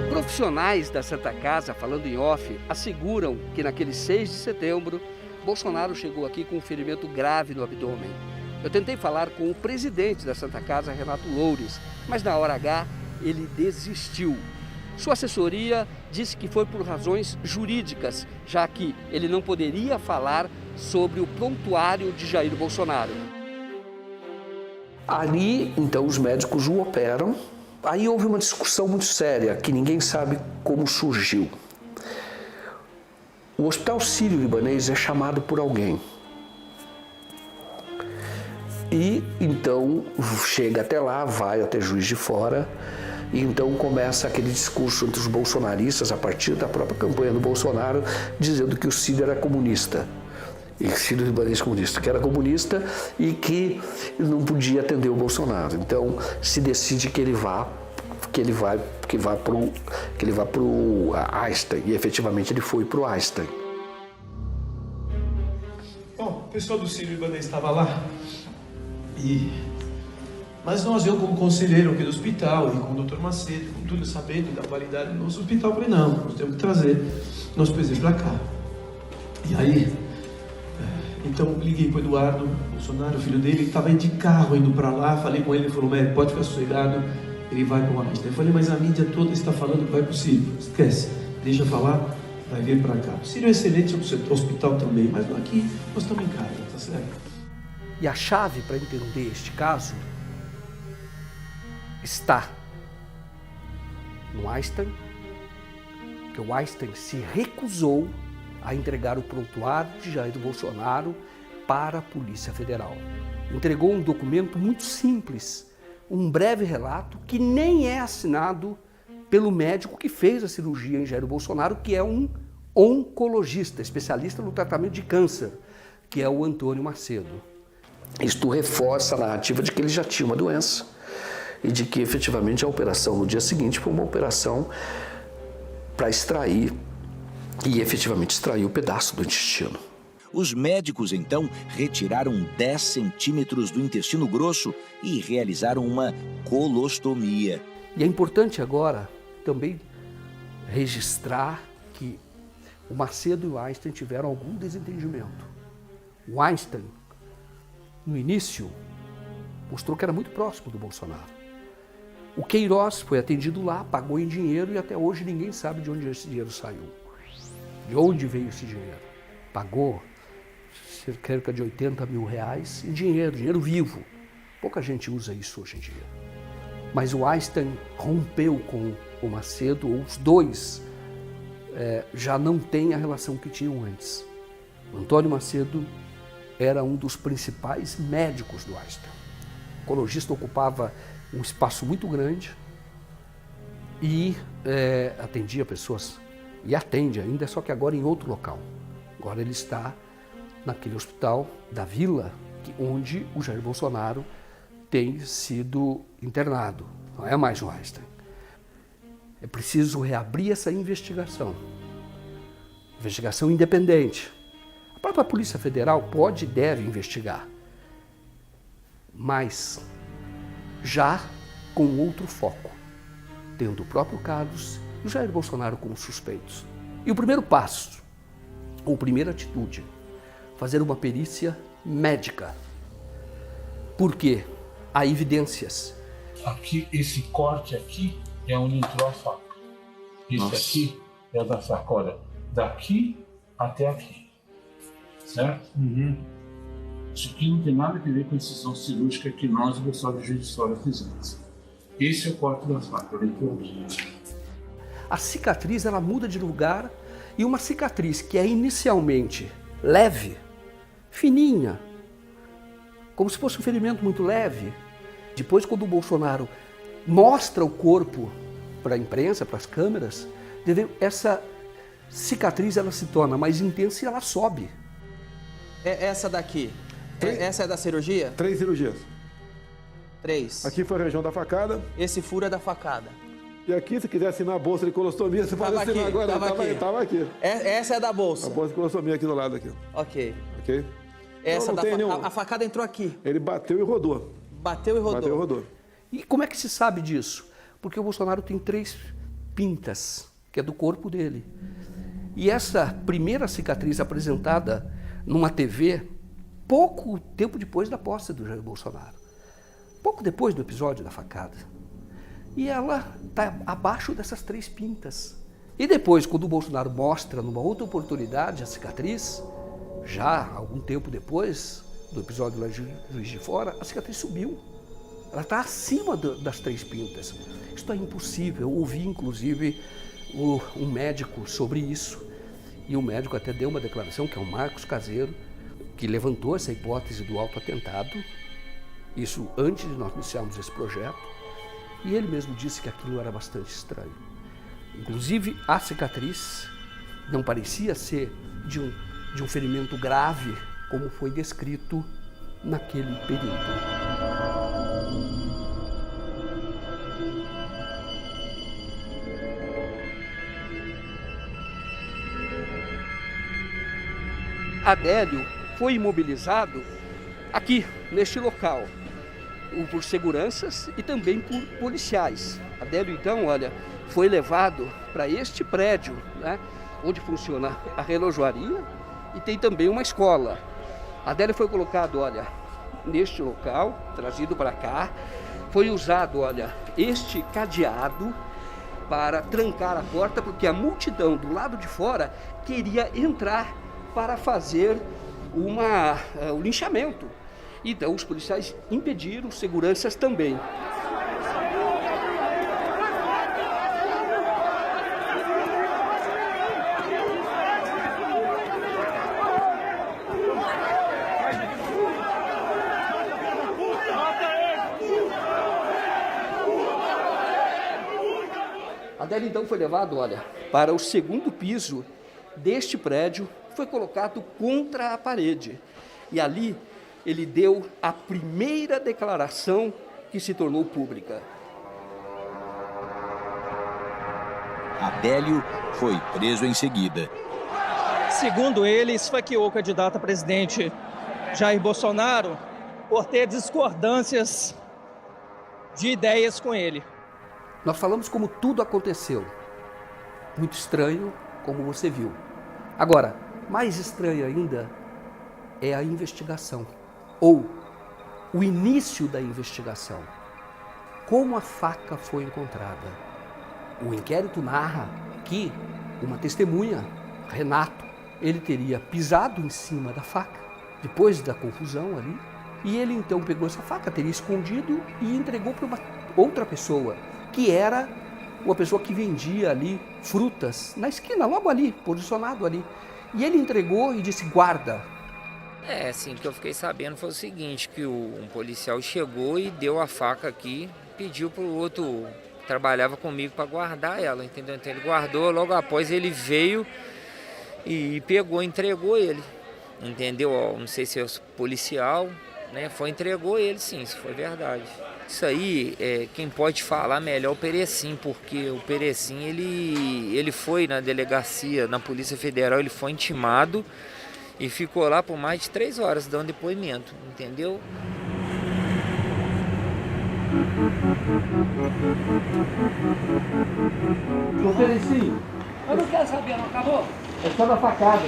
Profissionais da Santa Casa, falando em off, asseguram que naquele 6 de setembro, Bolsonaro chegou aqui com um ferimento grave no abdômen. Eu tentei falar com o presidente da Santa Casa, Renato Loures, mas na hora H ele desistiu. Sua assessoria disse que foi por razões jurídicas, já que ele não poderia falar sobre o prontuário de Jair Bolsonaro. Ali, então, os médicos o operam, Aí houve uma discussão muito séria, que ninguém sabe como surgiu. O Hospital Sírio-Libanês é chamado por alguém. E então chega até lá, vai até Juiz de Fora, e então começa aquele discurso entre os bolsonaristas, a partir da própria campanha do Bolsonaro, dizendo que o Sírio era comunista. E Sírio-Libanês comunista, que era comunista e que não podia atender o Bolsonaro. Então se decide que ele vá para o Einstein, e efetivamente ele foi para o Einstein. Bom, o pessoal do Sírio-Libanês estava lá, mas nós, eu como conselheiro aqui do hospital, e com o Dr. Macedo, com tudo sabendo da qualidade do nosso hospital, falei, não, nós temos que trazer nosso presidente para cá. E aí, então liguei para o Eduardo Bolsonaro, o filho dele, que estava de carro indo para lá, falei com ele, ele falou, médico, pode ficar sossegado, ele vai para o Einstein. Eu falei, mas a mídia toda está falando que vai para o Sírio, esquece, deixa falar, vai vir para cá. O Sírio é excelente, o hospital também, mas aqui nós estamos em casa, tá certo? E a chave para entender este caso está no Einstein, que o Einstein se recusou a entregar o prontuário de Jair Bolsonaro para a Polícia Federal. Entregou um documento muito simples, um breve relato que nem é assinado pelo médico que fez a cirurgia em Jair Bolsonaro, que é um oncologista, especialista no tratamento de câncer, que é o Antônio Macedo. Isto reforça a narrativa de que ele já tinha uma doença e de que efetivamente a operação no dia seguinte foi uma operação para extrair e efetivamente extrair o pedaço do intestino. Os médicos então retiraram 10 centímetros do intestino grosso e realizaram uma colostomia. E é importante agora também registrar que o Macedo e o Einstein tiveram algum desentendimento. O Einstein, no início, mostrou que era muito próximo do Bolsonaro. O Queiroz foi atendido lá, pagou em dinheiro e até hoje ninguém sabe de onde esse dinheiro saiu. De onde veio esse dinheiro? Pagou cerca de 80 mil reais em dinheiro vivo. Pouca gente usa isso hoje em dia. Mas o Einstein rompeu com o Macedo, os dois já não têm a relação que tinham antes. O Antônio Macedo era um dos principais médicos do Einstein. O oncologista ocupava um espaço muito grande e atendia pessoas, e atende ainda, só que agora em outro local. Agora ele está naquele hospital da Vila, onde o Jair Bolsonaro tem sido internado. Não é mais o Einstein. É preciso reabrir essa investigação. Investigação independente. A própria Polícia Federal pode e deve investigar, mas já com outro foco, tendo o próprio Carlos e o Jair Bolsonaro como suspeitos. E o primeiro passo, ou primeira atitude, fazer uma perícia médica. Por quê? Há evidências. Aqui, esse corte aqui é onde entrou a faca. Esse aqui é o da faca, olha, daqui até aqui. Certo? Isso aqui não tem nada a ver com a incisão cirúrgica que nós, o pessoal de Juiz de Fora, fizemos. Esse é o corte da faca, ele entrou aqui. A cicatriz, ela muda de lugar, e uma cicatriz que é inicialmente leve, fininha, como se fosse um ferimento muito leve. Depois, quando o Bolsonaro mostra o corpo para a imprensa, para as câmeras, essa cicatriz ela se torna mais intensa e ela sobe. Essa daqui, essa é da cirurgia? 3 cirurgias. 3. Aqui foi a região da facada. Esse furo é da facada. E aqui, se quiser assinar a bolsa de colostomia, você pode assinar aqui, agora. Tava aqui. Essa é da bolsa. A bolsa de colostomia aqui do lado. Aqui. Ok. Ok? Essa a facada entrou aqui. Ele bateu e rodou. Bateu e rodou. E como é que se sabe disso? Porque o Bolsonaro tem 3 pintas, que é do corpo dele. E essa primeira cicatriz apresentada numa TV, pouco tempo depois da posse do Jair Bolsonaro. Pouco depois do episódio da facada. E ela está abaixo dessas 3 pintas. E depois, quando o Bolsonaro mostra, numa outra oportunidade, a cicatriz, já algum tempo depois do episódio lá de Juiz de Fora, a cicatriz subiu. ela está acima das 3 pintas. Isso é impossível. Eu ouvi, inclusive, um médico sobre isso, e o médico até deu uma declaração, que é o Marcos Caseiro, que levantou essa hipótese do autoatentado, isso antes de nós iniciarmos esse projeto, e ele mesmo disse que aquilo era bastante estranho. Inclusive, a cicatriz não parecia ser de um ferimento grave, como foi descrito naquele período. Adélio foi imobilizado aqui, neste local, por seguranças e também por policiais. Adélio, então, olha, foi levado para este prédio, né, onde funciona a relojoaria e tem também uma escola. Adélio foi colocado, olha, neste local, trazido para cá. Foi usado, olha, este cadeado para trancar a porta, porque a multidão do lado de fora queria entrar para fazer o linchamento. Então os policiais impediram, seguranças também. Adélio então foi levado, olha, para o 2º piso deste prédio, foi colocado contra a parede. E ali ele deu a primeira declaração que se tornou pública. Adélio foi preso em seguida. Segundo ele, esfaqueou o candidato a presidente Jair Bolsonaro por ter discordâncias de ideias com ele. Nós falamos como tudo aconteceu. Muito estranho, como você viu. Agora, mais estranho ainda é a investigação, ou o início da investigação. Como a faca foi encontrada? O inquérito narra que uma testemunha, Renato, ele teria pisado em cima da faca, depois da confusão ali, e ele então pegou essa faca, teria escondido e entregou para uma outra pessoa, que era uma pessoa que vendia ali frutas na esquina, logo ali, posicionado ali. E ele entregou e disse, guarda. Assim, o que eu fiquei sabendo foi o seguinte, que um policial chegou e deu a faca aqui, pediu para o outro que trabalhava comigo para guardar ela, entendeu? Então ele guardou, logo após ele veio e pegou, entregou ele, entendeu? Não sei se é o policial, né? Entregou ele sim, isso foi verdade. Isso aí, quem pode falar melhor é o Perecim, porque o Perecim, ele foi na delegacia, na Polícia Federal, ele foi intimado e ficou lá por mais de 3 horas dando depoimento, entendeu? Ô Perecim, eu não quero saber, não acabou? É só da facada.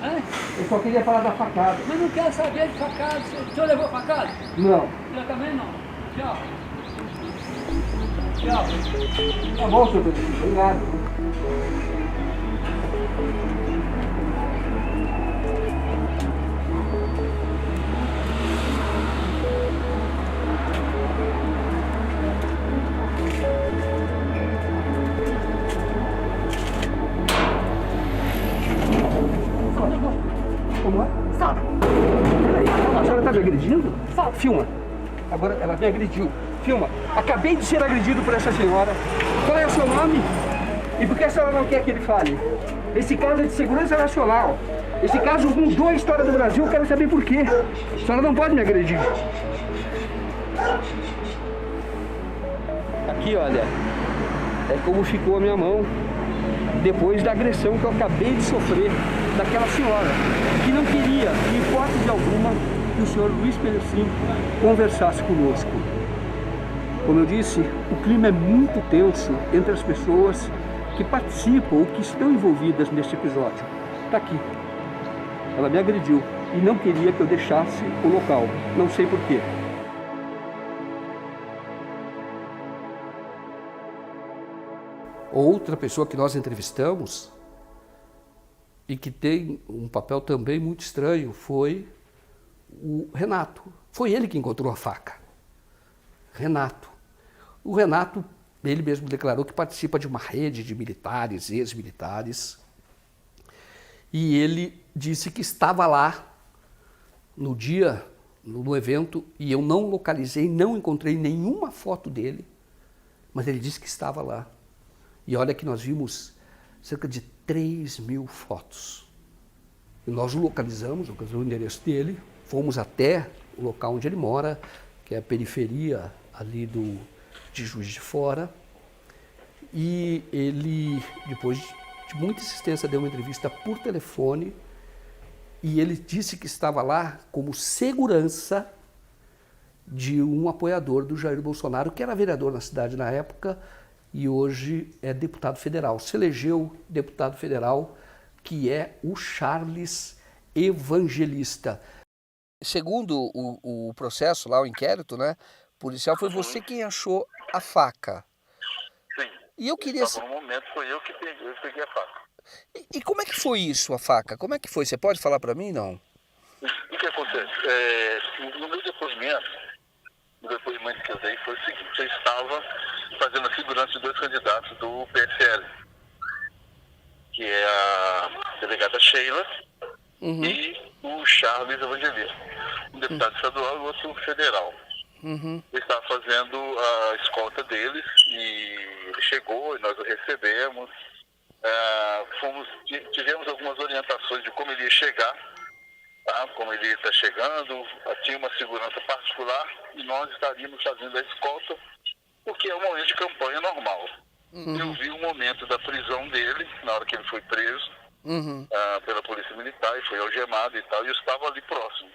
Hã? Eu só queria falar da facada. Mas não quero saber de facada. O senhor levou facada? Não. Eu também não. Tchau. Tchau. Tá bom, senhor Perecim. Obrigado. Como é? Solta. A senhora está me agredindo? Solta. Filma. Agora ela me agrediu. Filma. Acabei de ser agredido por essa senhora. Qual é o seu nome? E por que a senhora não quer que ele fale? Esse caso é de segurança nacional. Esse caso mudou a história do Brasil. Eu quero saber por quê. A senhora não pode me agredir. Aqui, olha. É como ficou a minha mão depois da agressão que eu acabei de sofrer daquela senhora, que não queria, de hipótese alguma, que o senhor Luiz Perecim conversasse conosco. Como eu disse, o clima é muito tenso entre as pessoas que participam ou que estão envolvidas neste episódio. Está aqui. Ela me agrediu e não queria que eu deixasse o local. Não sei por quê. Outra pessoa que nós entrevistamos e que tem um papel também muito estranho foi o Renato. Foi ele que encontrou a faca. Renato. O Renato, ele mesmo declarou que participa de uma rede de militares, ex-militares, e ele disse que estava lá no dia, no evento, e eu não localizei, não encontrei nenhuma foto dele, mas ele disse que estava lá. E olha que nós vimos cerca de 3.000 fotos. E nós localizamos o endereço dele, fomos até o local onde ele mora, que é a periferia ali de Juiz de Fora, e ele, depois de muita insistência, deu uma entrevista por telefone, e ele disse que estava lá como segurança de um apoiador do Jair Bolsonaro, que era vereador na cidade na época e hoje é deputado federal. Se elegeu deputado federal, que é o Charles Evangelista. Segundo o processo lá, o inquérito, né, policial, foi você quem achou a faca. Sim. E eu queria... No momento foi eu que peguei a faca. E como é que foi isso, a faca? Como é que foi? Você pode falar para mim, não? O que acontece? No meu depoimento, que eu dei foi o seguinte: eu estava fazendo a segurança de 2 candidatos do PSL, que é a delegada Sheila e o Charles Evangelista, um deputado estadual e outro federal. Eu estava fazendo a escolta deles e ele chegou e nós o recebemos. Tivemos algumas orientações de como ele ia chegar, tá? Como ele está chegando, tinha uma segurança particular e nós estaríamos fazendo a escolta, porque é um momento de campanha normal. Eu vi o momento da prisão dele, na hora que ele foi preso pela Polícia Militar e foi algemado e tal, e eu estava ali próximo.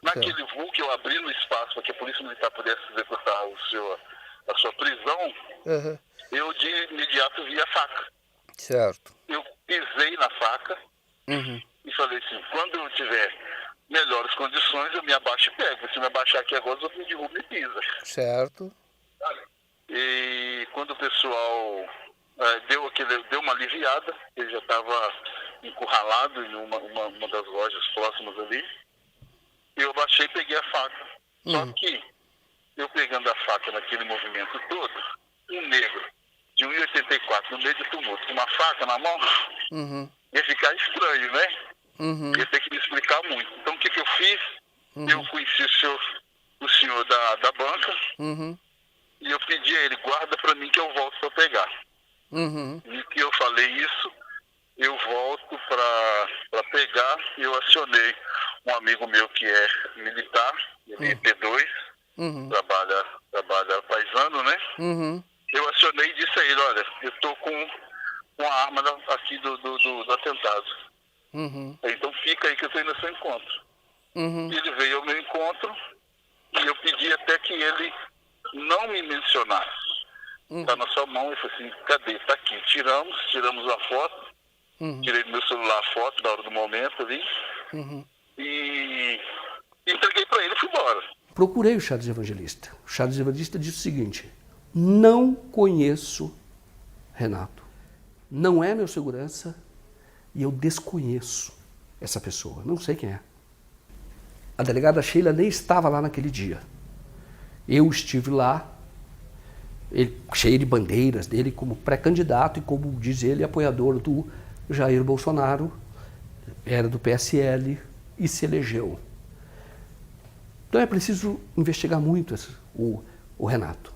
Naquele voo que eu abri no espaço para que a Polícia Militar pudesse executar a sua prisão, eu de imediato vi a faca. Certo. Eu pisei na faca e falei assim: quando eu tiver melhores condições, eu me abaixo e pego. Se me abaixar aqui agora, eu me derrubo e pisa. Certo. E quando o pessoal deu uma aliviada, ele já estava encurralado em uma das lojas próximas ali, eu abaixei e peguei a faca. Só que eu pegando a faca naquele movimento todo, um negro de 1,84 no meio de tumulto, com uma faca na mão, ia ficar estranho, né? Ia ter que me explicar muito. Então o que eu fiz? Eu conheci o senhor da banca e eu pedi a ele: guarda para mim que eu volto para pegar. E que eu falei isso, eu volto para pegar, e eu acionei um amigo meu que é militar, ele é P2, trabalha paisano, né? Eu acionei e disse a ele: olha, eu estou com a arma aqui do atentado. Então fica aí que eu estou indo ao seu encontro. E ele veio ao meu encontro e eu pedi até que ele não me mencionasse. Está na sua mão. Ele falou assim: cadê? Está aqui. Tiramos uma foto, tirei do meu celular a foto da hora do momento ali e entreguei para ele e fui embora. Procurei o Charles Evangelista. O Charles Evangelista disse o seguinte: não conheço Renato, não é meu segurança e eu desconheço essa pessoa, não sei quem é. A delegada Sheila nem estava lá naquele dia. Eu estive lá, cheio de bandeiras dele como pré-candidato e, como diz ele, apoiador do Jair Bolsonaro, era do PSL e se elegeu. Então é preciso investigar muito o Renato,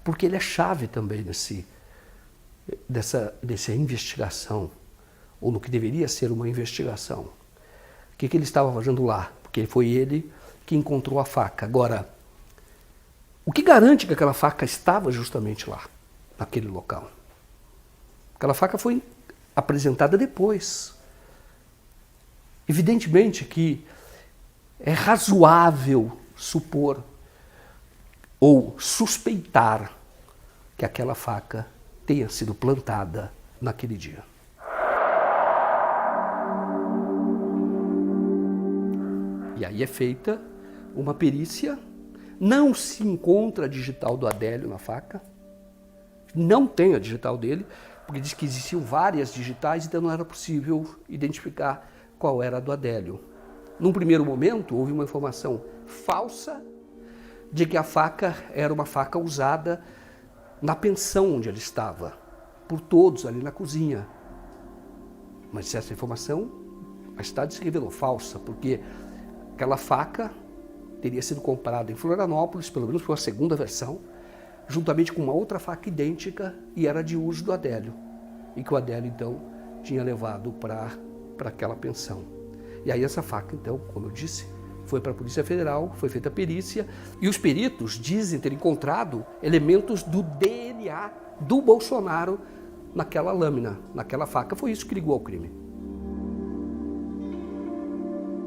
porque ele é chave também dessa investigação, ou no que deveria ser uma investigação. O que ele estava fazendo lá? Porque foi ele que encontrou a faca. Agora, o que garante que aquela faca estava justamente lá, naquele local? Aquela faca foi apresentada depois. Evidentemente que é razoável supor ou suspeitar que aquela faca tenha sido plantada naquele dia. E aí é feita uma perícia, não se encontra a digital do Adélio na faca, não tem a digital dele, porque diz que existiam várias digitais, então não era possível identificar qual era a do Adélio. Num primeiro momento, houve uma informação falsa de que a faca era uma faca usada na pensão onde ele estava, por todos ali na cozinha. Mas essa informação mais tarde se revelou falsa, porque aquela faca teria sido comprada em Florianópolis, pelo menos por uma segunda versão, juntamente com uma outra faca idêntica, e era de uso do Adélio, e que o Adélio então tinha levado para aquela pensão. E aí essa faca então, como eu disse, foi para a Polícia Federal, foi feita a perícia, e os peritos dizem ter encontrado elementos do DNA do Bolsonaro naquela lâmina, naquela faca. Foi isso que ligou ao crime.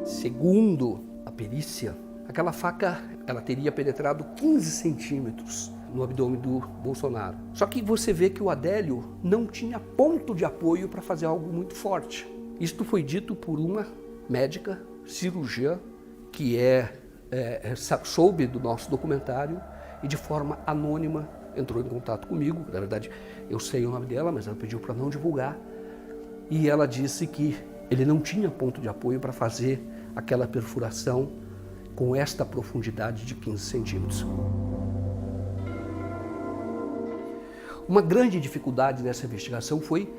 Segundo a perícia, aquela faca ela teria penetrado 15 centímetros no abdômen do Bolsonaro. Só que você vê que o Adélio não tinha ponto de apoio para fazer algo muito forte. Isto foi dito por uma médica cirurgiã que soube do nosso documentário e de forma anônima entrou em contato comigo. Na verdade, eu sei o nome dela, mas ela pediu para não divulgar. E ela disse que ele não tinha ponto de apoio para fazer aquela perfuração com esta profundidade de 15 centímetros. Uma grande dificuldade nessa investigação foi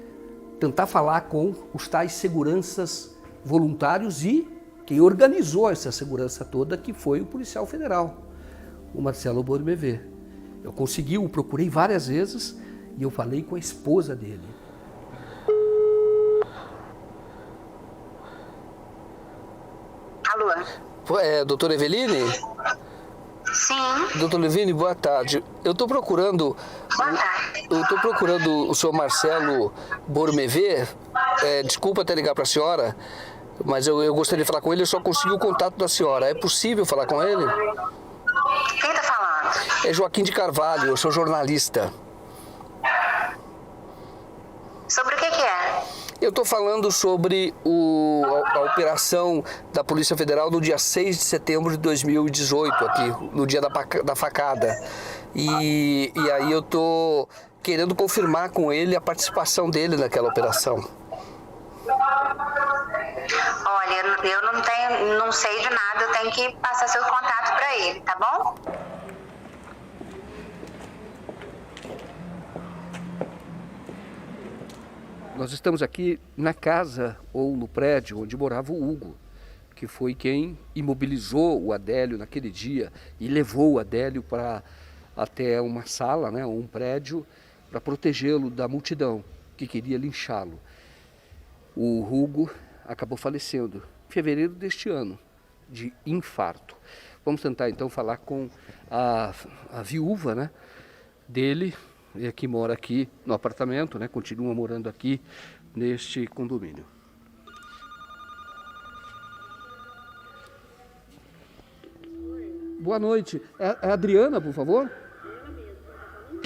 tentar falar com os tais seguranças voluntários e quem organizou essa segurança toda, que foi o policial federal, o Marcelo Bormevé. Eu procurei várias vezes e eu falei com a esposa dele. Alô? Doutora Eveline? Sim. Doutora Eveline, boa tarde. Eu estou procurando... Boa tarde. Eu estou procurando o senhor Marcelo Bormevé. Desculpa até ligar para a senhora, mas eu gostaria de falar com ele, eu só consegui o contato da senhora. É possível falar com ele? Quem está falando? É Joaquim de Carvalho, eu sou jornalista. Sobre o que é? Eu estou falando sobre a operação da Polícia Federal no dia 6 de setembro de 2018, aqui, no dia da facada. E aí eu estou querendo confirmar com ele a participação dele naquela operação. Olha, eu não sei de nada, eu tenho que passar seu contato para ele, tá bom? Nós estamos aqui na casa ou no prédio onde morava o Hugo, que foi quem imobilizou o Adélio naquele dia e levou o Adélio até uma sala, né, um prédio, para protegê-lo da multidão que queria linchá-lo. O Hugo acabou falecendo em fevereiro deste ano, de infarto. Vamos tentar então falar com a viúva, né, dele, que mora aqui no apartamento, né, continua morando aqui neste condomínio. Boa noite. É a Adriana, por favor?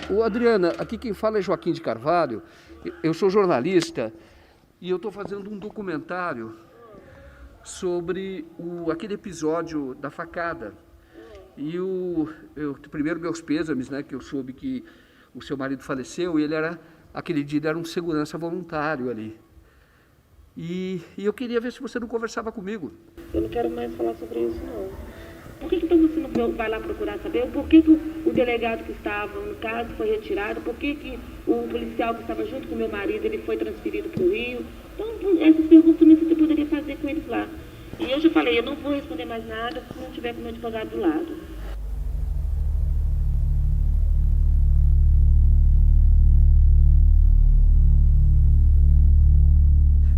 Ô, Adriana, aqui quem fala é Joaquim de Carvalho. Eu sou jornalista e eu estou fazendo um documentário sobre aquele episódio da facada. E primeiro meus pêsames, né, que eu soube que o seu marido faleceu e aquele dia ele era um segurança voluntário ali. E eu queria ver se você não conversava comigo. Eu não quero mais falar sobre isso, não. Por que então você não vai lá procurar saber por que o delegado que estava no caso foi retirado, por que o policial que estava junto com o meu marido ele foi transferido para o Rio? Então, essas perguntas também você poderia fazer com eles lá. E eu já falei, eu não vou responder mais nada se não tiver com o meu advogado do lado.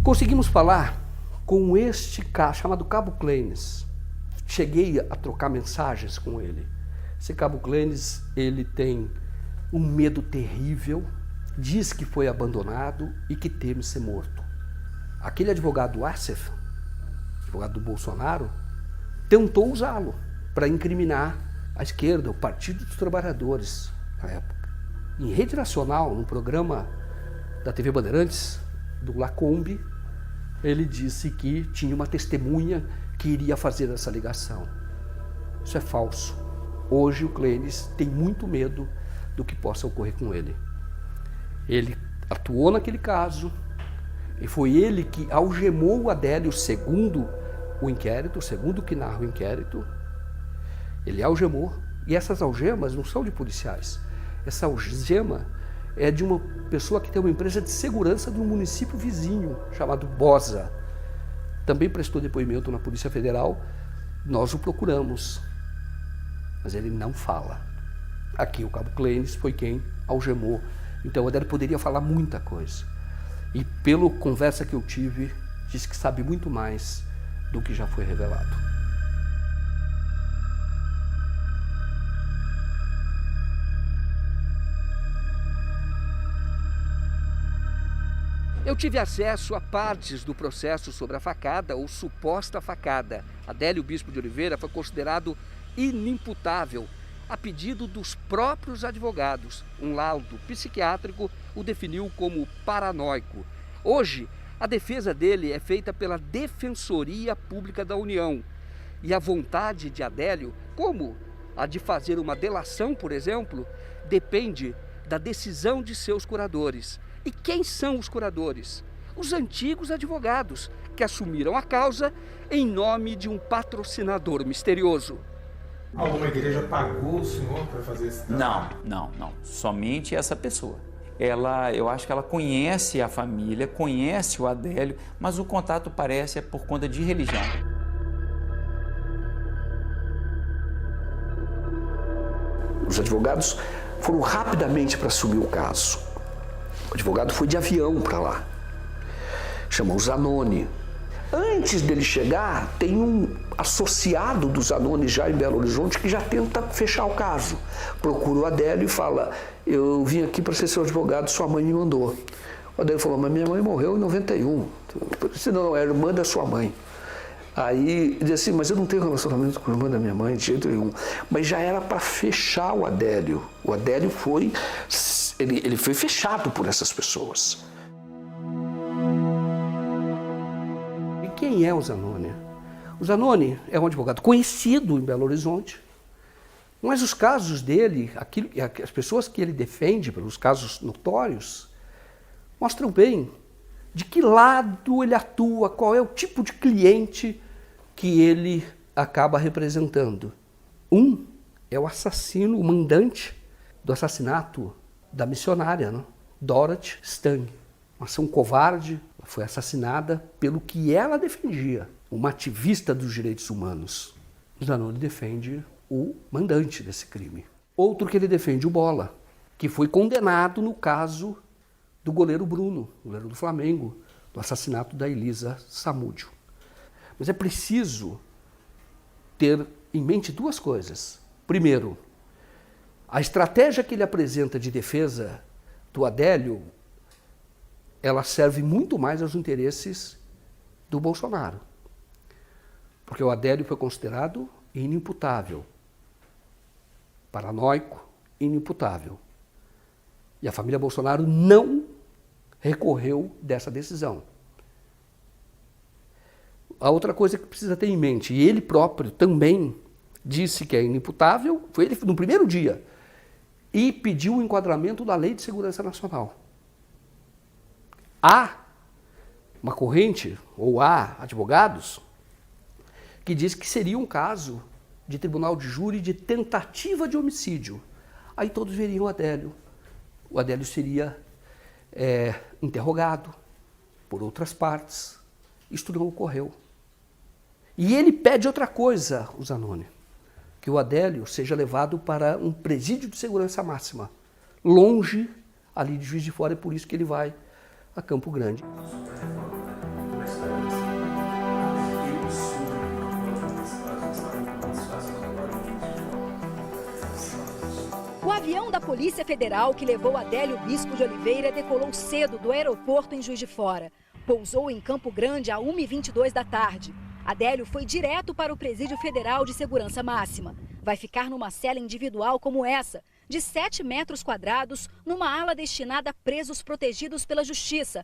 Conseguimos falar com este cara chamado Cabo Clenis. Cheguei a trocar mensagens com ele. Esse Cabo Clenis, ele tem um medo terrível, diz que foi abandonado e que teme ser morto. Aquele advogado Assef, advogado do Bolsonaro, tentou usá-lo para incriminar a esquerda, o Partido dos Trabalhadores, na época. Em rede nacional, num programa da TV Bandeirantes, do Lacombe, ele disse que tinha uma testemunha que iria fazer essa ligação. Isso é falso. Hoje o Clenis tem muito medo do que possa ocorrer com ele. Ele atuou naquele caso e foi ele que algemou o Adélio, segundo o inquérito, segundo o que narra o inquérito. Ele algemou E essas algemas não são de policiais. Essa algema é de uma pessoa que tem uma empresa de segurança de um município vizinho, chamado Bosa. Também prestou depoimento na Polícia Federal, nós o procuramos, mas ele não fala. Aqui o Cabo Clênis foi quem algemou, então o Adélio poderia falar muita coisa. E pela conversa que eu tive, disse que sabe muito mais do que já foi revelado. Eu tive acesso a partes do processo sobre a facada ou suposta facada. Adélio Bispo de Oliveira foi considerado inimputável a pedido dos próprios advogados. Um laudo psiquiátrico o definiu como paranoico. Hoje, a defesa dele é feita pela Defensoria Pública da União. E a vontade de Adélio, como a de fazer uma delação, por exemplo, depende da decisão de seus curadores. E quem são os curadores? Os antigos advogados que assumiram a causa em nome de um patrocinador misterioso. Alguma igreja pagou o senhor para fazer esse trabalho? Não. Somente essa pessoa. Eu acho que ela conhece a família, conhece o Adélio, mas o contato parece é por conta de religião. Os advogados foram rapidamente para assumir o caso. O advogado foi de avião para lá, chamou o Zanoni. Antes dele chegar, tem um associado do Zanoni já em Belo Horizonte que já tenta fechar o caso. Procura o Adélio e fala, eu vim aqui para ser seu advogado, sua mãe me mandou. O Adélio falou, mas minha mãe morreu em 91, senão é irmã da sua mãe. Aí ele disse assim, mas eu não tenho relacionamento com a irmã da minha mãe de jeito nenhum. Mas já era para fechar o Adélio. O Adélio foi... Ele foi fechado por essas pessoas. E quem é o Zanoni? O Zanoni é um advogado conhecido em Belo Horizonte, mas os casos dele, as pessoas que ele defende pelos casos notórios, mostram bem de que lado ele atua, qual é o tipo de cliente que ele acaba representando. Um é o assassino, o mandante do assassinato da missionária, né? Dorothy Stang. Uma ação covarde, foi assassinada pelo que ela defendia, uma ativista dos direitos humanos. O Zanoni defende o mandante desse crime. Outro que ele defende, o Bola, que foi condenado no caso do goleiro Bruno, goleiro do Flamengo, do assassinato da Elisa Samúdio. Mas é preciso ter em mente duas coisas. Primeiro, a estratégia que ele apresenta de defesa do Adélio, ela serve muito mais aos interesses do Bolsonaro. Porque o Adélio foi considerado inimputável, paranoico, inimputável. E a família Bolsonaro não recorreu dessa decisão. A outra coisa que precisa ter em mente, e ele próprio também disse que é inimputável, foi ele no primeiro dia, e pediu o enquadramento da Lei de Segurança Nacional. Há uma corrente, ou há advogados, que diz que seria um caso de tribunal de júri de tentativa de homicídio. Aí todos veriam o Adélio. O Adélio seria interrogado por outras partes. Isto não ocorreu. E ele pede outra coisa, o Zanoni, que o Adélio seja levado para um presídio de segurança máxima, longe ali de Juiz de Fora, é por isso que ele vai a Campo Grande. O avião da Polícia Federal que levou Adélio Bispo de Oliveira decolou cedo do aeroporto em Juiz de Fora. Pousou em Campo Grande às 1h22 da tarde. Adélio foi direto para o Presídio Federal de Segurança Máxima. Vai ficar numa cela individual como essa, de 7 metros quadrados, numa ala destinada a presos protegidos pela Justiça.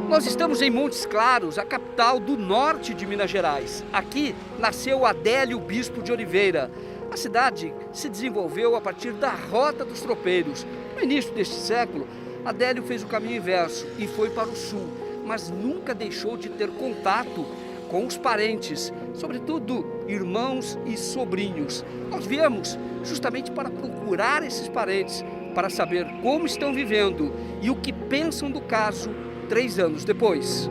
Nós estamos em Montes Claros, a capital do norte de Minas Gerais. Aqui nasceu Adélio Bispo de Oliveira. A cidade se desenvolveu a partir da Rota dos Tropeiros. No início deste século, Adélio fez o caminho inverso e foi para o sul. mas nunca deixou de ter contato com os parentes, sobretudo irmãos e sobrinhos. Nós viemos justamente para procurar esses parentes, para saber como estão vivendo e o que pensam do caso 3 anos depois.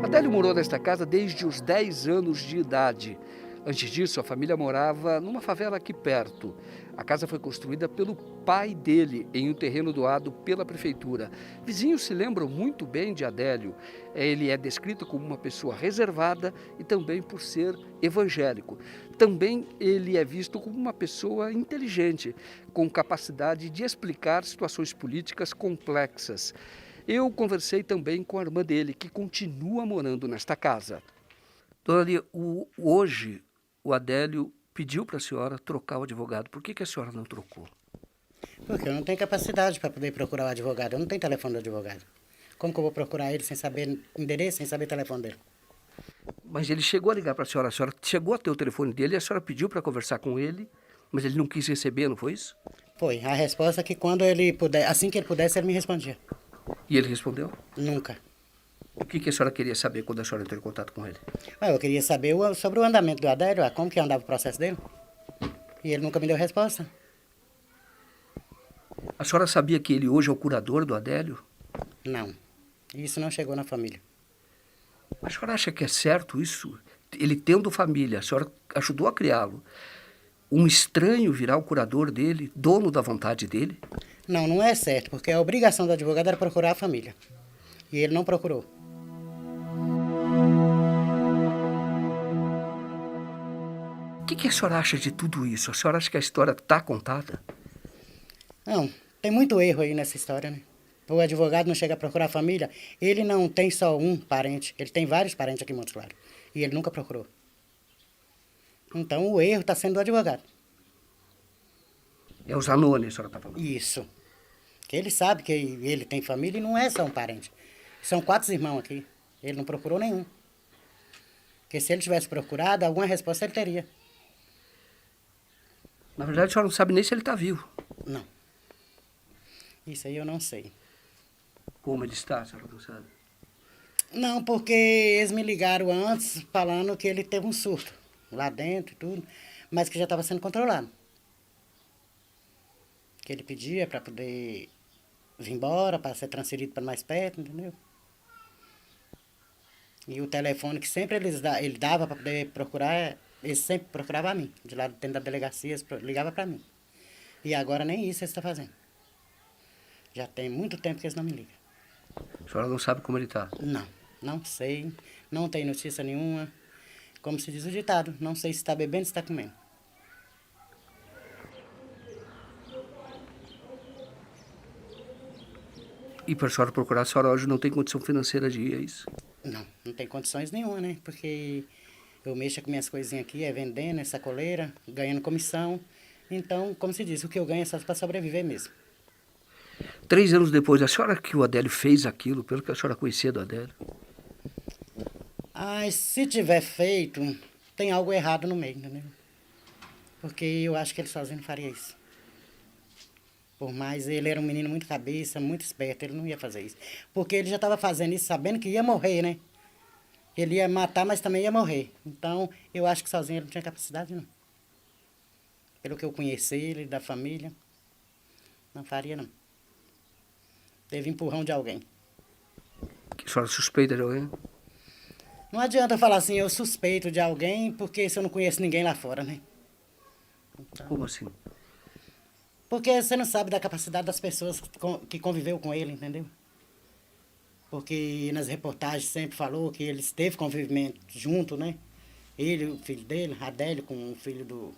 Adélio morou nesta casa desde os 10 anos de idade. Antes disso, a família morava numa favela aqui perto. A casa foi construída pelo pai dele em um terreno doado pela prefeitura. Vizinhos se lembram muito bem de Adélio. Ele é descrito como uma pessoa reservada e também por ser evangélico. Também ele é visto como uma pessoa inteligente, com capacidade de explicar situações políticas complexas. Eu conversei também com a irmã dele, que continua morando nesta casa. Dona Lia, hoje o Adélio pediu para a senhora trocar o advogado. Por que a senhora não trocou? Porque eu não tenho capacidade para poder procurar o advogado. Eu não tenho telefone do advogado. Como que eu vou procurar ele sem saber endereço, sem saber o telefone dele? Mas ele chegou a ligar para a senhora chegou a ter o telefone dele e a senhora pediu para conversar com ele, mas ele não quis receber, não foi isso? Foi. A resposta é que quando ele puder, assim que ele pudesse, ele me respondia. E ele respondeu? Nunca. O que a senhora queria saber quando a senhora entrou em contato com ele? Eu queria saber sobre o andamento do Adélio, como que andava o processo dele. E ele nunca me deu resposta. A senhora sabia que ele hoje é o curador do Adélio? Não. Isso não chegou na família. A senhora acha que é certo isso? Ele tendo família, a senhora ajudou a criá-lo. Um estranho virar o curador dele, dono da vontade dele? Não, não é certo, porque a obrigação do advogado era procurar a família. E ele não procurou. O que a senhora acha de tudo isso? A senhora acha que a história está contada? Não, tem muito erro aí nessa história, né? O advogado não chega a procurar a família, ele não tem só um parente, ele tem vários parentes aqui em Montes Claros. E ele nunca procurou. Então o erro está sendo do advogado. É o Zanoni, a senhora está falando? Isso. Que ele sabe que ele tem família e não é só um parente. São 4 irmãos aqui. Ele não procurou nenhum. Porque se ele tivesse procurado, alguma resposta ele teria. Na verdade, a senhora não sabe nem se ele está vivo. Não. Isso aí eu não sei. Como ele está, a senhora não sabe? Não, porque eles me ligaram antes falando que ele teve um surto lá dentro e tudo, mas que já estava sendo controlado. Que ele pedia para poder vir embora, para ser transferido para mais perto, entendeu? E o telefone que sempre ele dava para poder procurar, ele sempre procurava a mim. De lá dentro da delegacia, eles ligava para mim. E agora nem isso eles estão fazendo. Já tem muito tempo que eles não me ligam. A senhora não sabe como ele está? Não, não sei. Não tem notícia nenhuma. Como se diz o ditado, não sei se está bebendo ou se está comendo. E para a senhora procurar, a senhora hoje não tem condição financeira de ir, é isso? Não, não tem condições nenhuma, né? Porque eu mexo com minhas coisinhas aqui, vendendo, sacoleira, ganhando comissão. Então, como se diz, o que eu ganho é só para sobreviver mesmo. 3 anos depois, a senhora que o Adélio fez aquilo, pelo que a senhora conhecia do Adélio? Ah, se tiver feito, tem algo errado no meio, entendeu? Porque eu acho que ele sozinho não faria isso. Por mais, ele era um menino muito cabeça, muito esperto, ele não ia fazer isso. Porque ele já estava fazendo isso sabendo que ia morrer, né? Ele ia matar, mas também ia morrer. Então, eu acho que sozinho ele não tinha capacidade, não. Pelo que eu conheci ele, da família, não faria, não. Teve empurrão de alguém. A senhora suspeita de alguém? Não adianta falar assim, eu suspeito de alguém, porque se eu não conheço ninguém lá fora, né? Então, como assim? Porque você não sabe da capacidade das pessoas que conviveu com ele, entendeu? Porque nas reportagens sempre falou que eles teve convivimento junto, né? Ele, o filho dele, Adélio, com o filho do...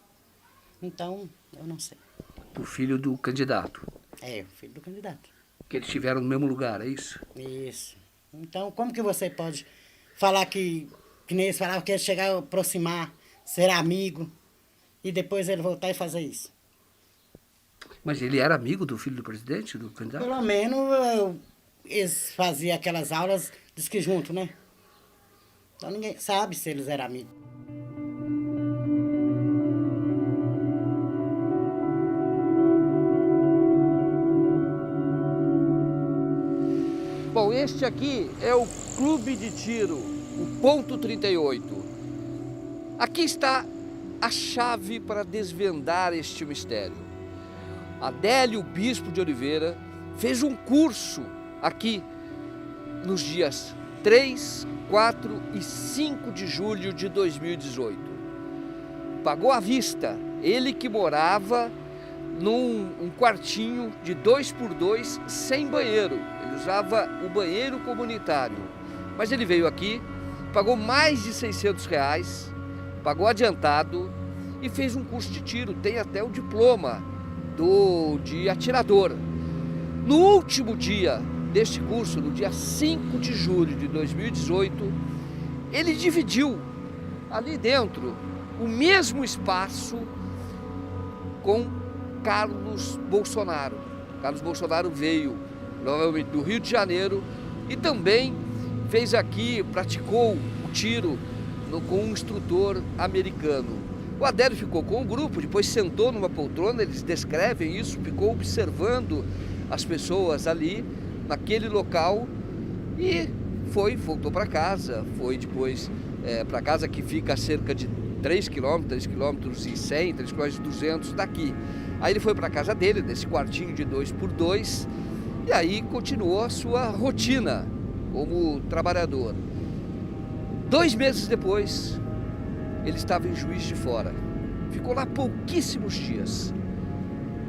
Então, eu não sei. O filho do candidato? É, o filho do candidato. Que eles estiveram no mesmo lugar, é isso? Isso. Então, como que você pode falar que nem eles falavam, que ele chegar a aproximar, ser amigo, e depois ele voltar e fazer isso? Mas ele era amigo do filho do presidente, do candidato? Pelo menos eles faziam aquelas aulas, diz que junto, né? Então ninguém sabe se eles eram amigos. este aqui é o Clube de Tiro, o ponto 38. Aqui está a chave para desvendar este mistério. Adélio Bispo de Oliveira fez um curso aqui nos dias 3, 4 e 5 de julho de 2018. Pagou à vista, ele que morava num quartinho de 2x2 sem banheiro. Ele usava o banheiro comunitário. Mas ele veio aqui, pagou mais de R$600, pagou adiantado e fez um curso de tiro, tem até o diploma de atirador. No último dia deste curso, no dia 5 de julho de 2018, ele dividiu ali dentro o mesmo espaço com Carlos Bolsonaro. Carlos Bolsonaro veio novamente do Rio de Janeiro e também fez aqui, praticou o tiro com um instrutor americano. O Adélio ficou com o grupo, depois sentou numa poltrona, eles descrevem isso, ficou observando as pessoas ali, naquele local, e voltou para casa, foi depois para casa, que fica a cerca de 3 quilômetros, 3,1 km, 3,2 km daqui. Aí ele foi para a casa dele, nesse quartinho de 2x2, e aí continuou a sua rotina como trabalhador. 2 meses depois, ele estava em Juiz de Fora. Ficou lá pouquíssimos dias,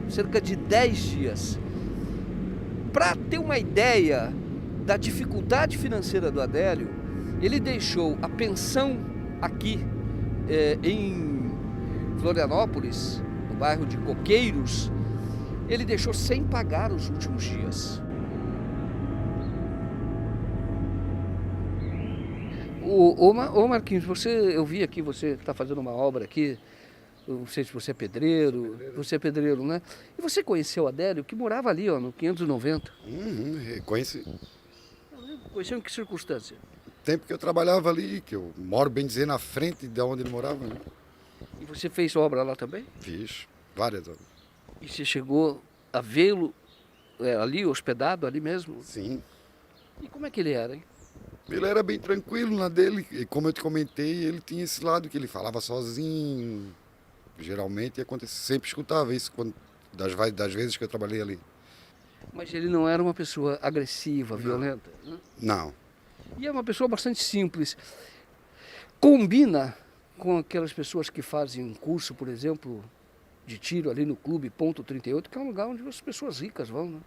cerca de 10 dias. Para ter uma ideia da dificuldade financeira do Adélio, ele deixou a pensão aqui em Florianópolis, no bairro de Coqueiros, ele deixou sem pagar os últimos dias. Ô Marquinhos, eu vi aqui, você está fazendo uma obra aqui, não sei se você é pedreiro, né? E você conheceu o Adélio, que morava ali, ó, no 590? Conheci. Conheceu em que circunstância? Tempo que eu trabalhava ali, que eu moro, bem dizer, na frente de onde ele morava. Né? E você fez obra lá também? Fiz, várias obras. E você chegou a vê-lo ali, hospedado ali mesmo? Sim. E como é que ele era, hein? Ele era bem tranquilo na dele, e como eu te comentei, ele tinha esse lado que ele falava sozinho, geralmente, e sempre escutava isso das vezes que eu trabalhei ali. Mas ele não era uma pessoa agressiva, violenta? Né? Não. E é uma pessoa bastante simples. Combina com aquelas pessoas que fazem um curso, por exemplo, de tiro ali no Clube Ponto 38, que é um lugar onde as pessoas ricas vão, né?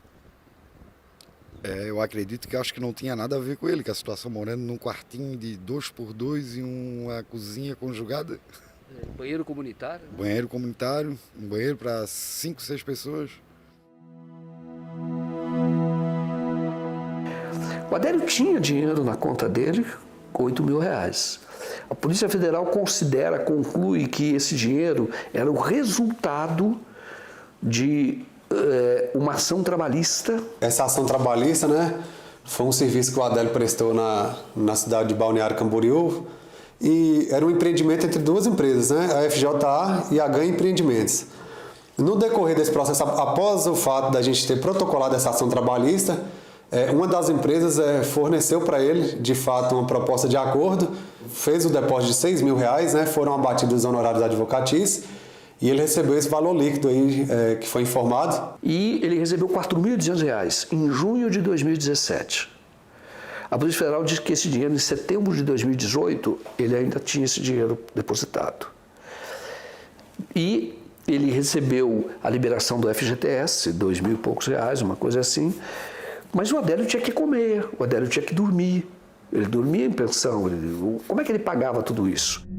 Eu acredito que acho que não tinha nada a ver com ele, que a situação morando num quartinho de 2x2 e uma cozinha conjugada. Banheiro comunitário? Banheiro comunitário, um banheiro para 5, 6 pessoas. O Adélio tinha dinheiro na conta dele, R$8.000. A Polícia Federal conclui que esse dinheiro era o resultado de uma ação trabalhista. Essa ação trabalhista, né, foi um serviço que o Adélio prestou na cidade de Balneário Camboriú, e era um empreendimento entre 2 empresas, né, a FJA e a GAN Empreendimentos. No decorrer desse processo, após o fato da gente ter protocolado essa ação trabalhista, uma das empresas forneceu para ele, de fato, uma proposta de acordo, fez o depósito de R$6.000, né, foram abatidos os honorários advocatícios, e ele recebeu esse valor líquido aí, que foi informado. E ele recebeu R$4.200 em junho de 2017. A Polícia Federal diz que esse dinheiro, em setembro de 2018, ele ainda tinha esse dinheiro depositado. E ele recebeu a liberação do FGTS, R$2.000 e poucos, uma coisa assim. Mas o Adélio tinha que comer, o Adélio tinha que dormir. Ele dormia em pensão. Como é que ele pagava tudo isso?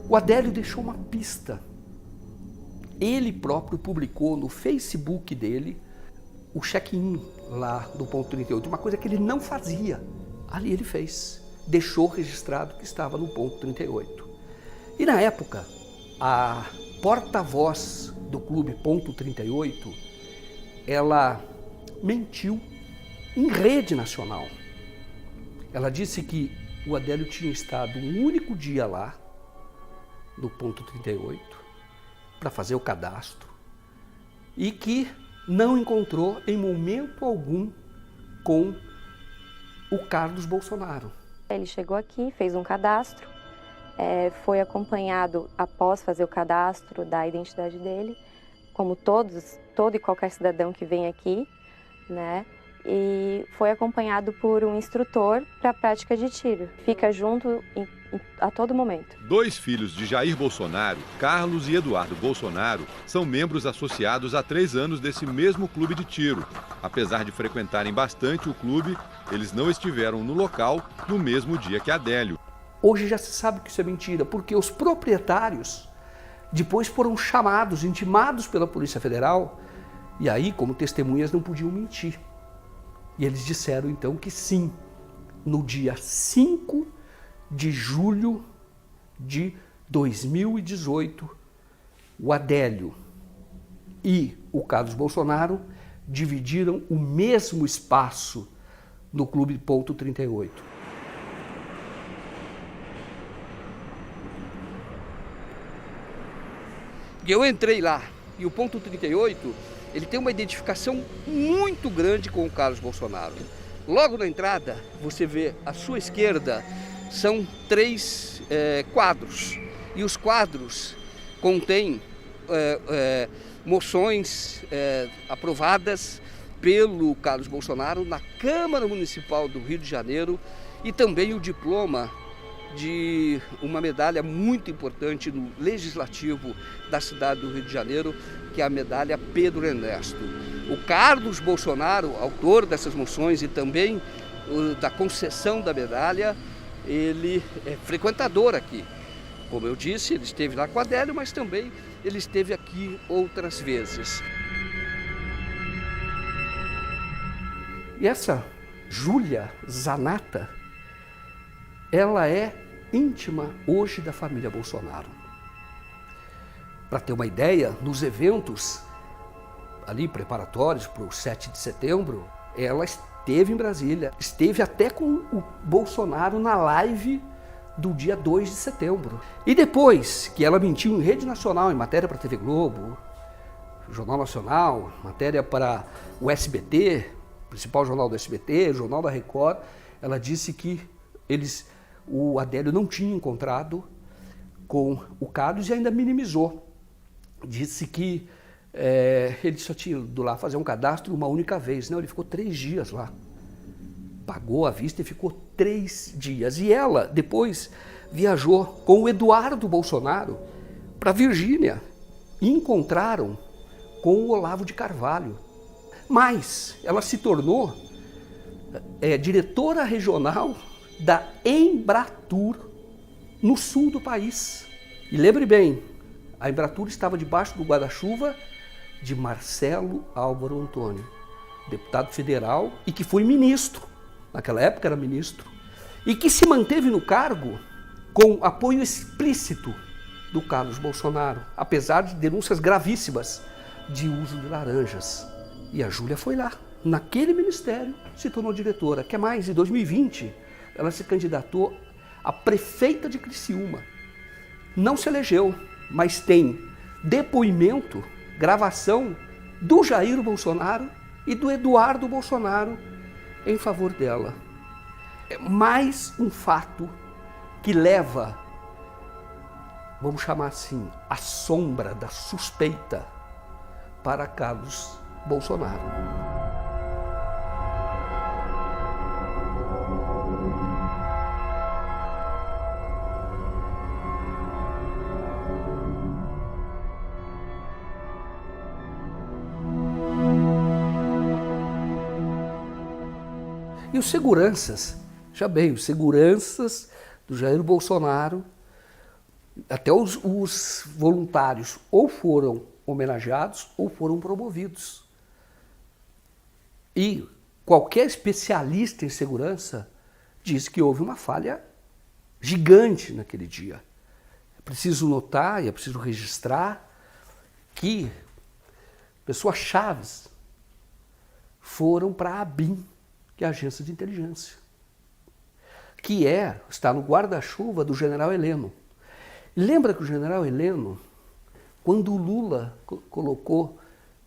O Adélio deixou uma pista. Ele próprio publicou no Facebook dele o check-in lá do ponto 38, uma coisa que ele não fazia. Ali ele fez. Deixou registrado que estava no ponto 38. E na época, a porta-voz do Clube Ponto 38, ela mentiu em rede nacional. Ela disse que o Adélio tinha estado um único dia lá no ponto 38 para fazer o cadastro e que não encontrou em momento algum com o Carlos Bolsonaro. Ele chegou aqui, fez um cadastro, foi acompanhado após fazer o cadastro da identidade dele, como todo e qualquer cidadão que vem aqui, né? E foi acompanhado por um instrutor para a prática de tiro. Fica junto a todo momento. 2 filhos de Jair Bolsonaro, Carlos e Eduardo Bolsonaro, são membros associados há 3 anos desse mesmo clube de tiro. Apesar de frequentarem bastante o clube, eles não estiveram no local no mesmo dia que Adélio. Hoje já se sabe que isso é mentira, porque os proprietários depois foram chamados, intimados pela Polícia Federal, e aí, como testemunhas, não podiam mentir. E eles disseram então que sim, no dia 5 de julho de 2018, o Adélio e o Carlos Bolsonaro dividiram o mesmo espaço no Clube Ponto 38. E eu entrei lá e o Ponto 38, ele tem uma identificação muito grande com o Carlos Bolsonaro. Logo na entrada, você vê à sua esquerda, são 3 quadros. E os quadros contêm moções aprovadas pelo Carlos Bolsonaro na Câmara Municipal do Rio de Janeiro e também o diploma de uma medalha muito importante no Legislativo da cidade do Rio de Janeiro, que é a medalha Pedro Ernesto. O Carlos Bolsonaro, autor dessas moções e também da concessão da medalha, ele é frequentador aqui. Como eu disse, ele esteve lá com a Adélio, mas também ele esteve aqui outras vezes. E essa Júlia Zanata, ela é íntima hoje da família Bolsonaro. Para ter uma ideia, nos eventos ali preparatórios para o 7 de setembro, ela esteve em Brasília, esteve até com o Bolsonaro na live do dia 2 de setembro. E depois que ela mentiu em rede nacional, em matéria para a TV Globo, Jornal Nacional, matéria para o SBT, principal jornal do SBT, Jornal da Record, ela disse que o Adélio não tinha encontrado com o Carlos e ainda minimizou. Disse que ele só tinha ido lá fazer um cadastro uma única vez. Não, ele ficou 3 dias lá. Pagou à vista e ficou 3 dias. E ela depois viajou com o Eduardo Bolsonaro para Virgínia e encontraram com o Olavo de Carvalho. Mas ela se tornou diretora regional da Embratur no sul do país. E lembre bem, a Embratur estava debaixo do guarda-chuva de Marcelo Álvaro Antônio, deputado federal e que foi ministro, naquela época era ministro, e que se manteve no cargo com apoio explícito do Carlos Bolsonaro, apesar de denúncias gravíssimas de uso de laranjas. E a Júlia foi lá, naquele ministério, se tornou diretora. Quer mais, em 2020, ela se candidatou a prefeita de Criciúma. Não se elegeu, mas tem depoimento, gravação do Jair Bolsonaro e do Eduardo Bolsonaro em favor dela. É mais um fato que leva, vamos chamar assim, a sombra da suspeita para Carlos Bolsonaro. E os seguranças, já bem, os seguranças do Jair Bolsonaro, até os voluntários, ou foram homenageados ou foram promovidos. E qualquer especialista em segurança diz que houve uma falha gigante naquele dia. É preciso notar e é preciso registrar que pessoas-chave foram para a ABIN, que é a agência de inteligência, que está no guarda-chuva do general Heleno. Lembra que o general Heleno, quando o Lula colocou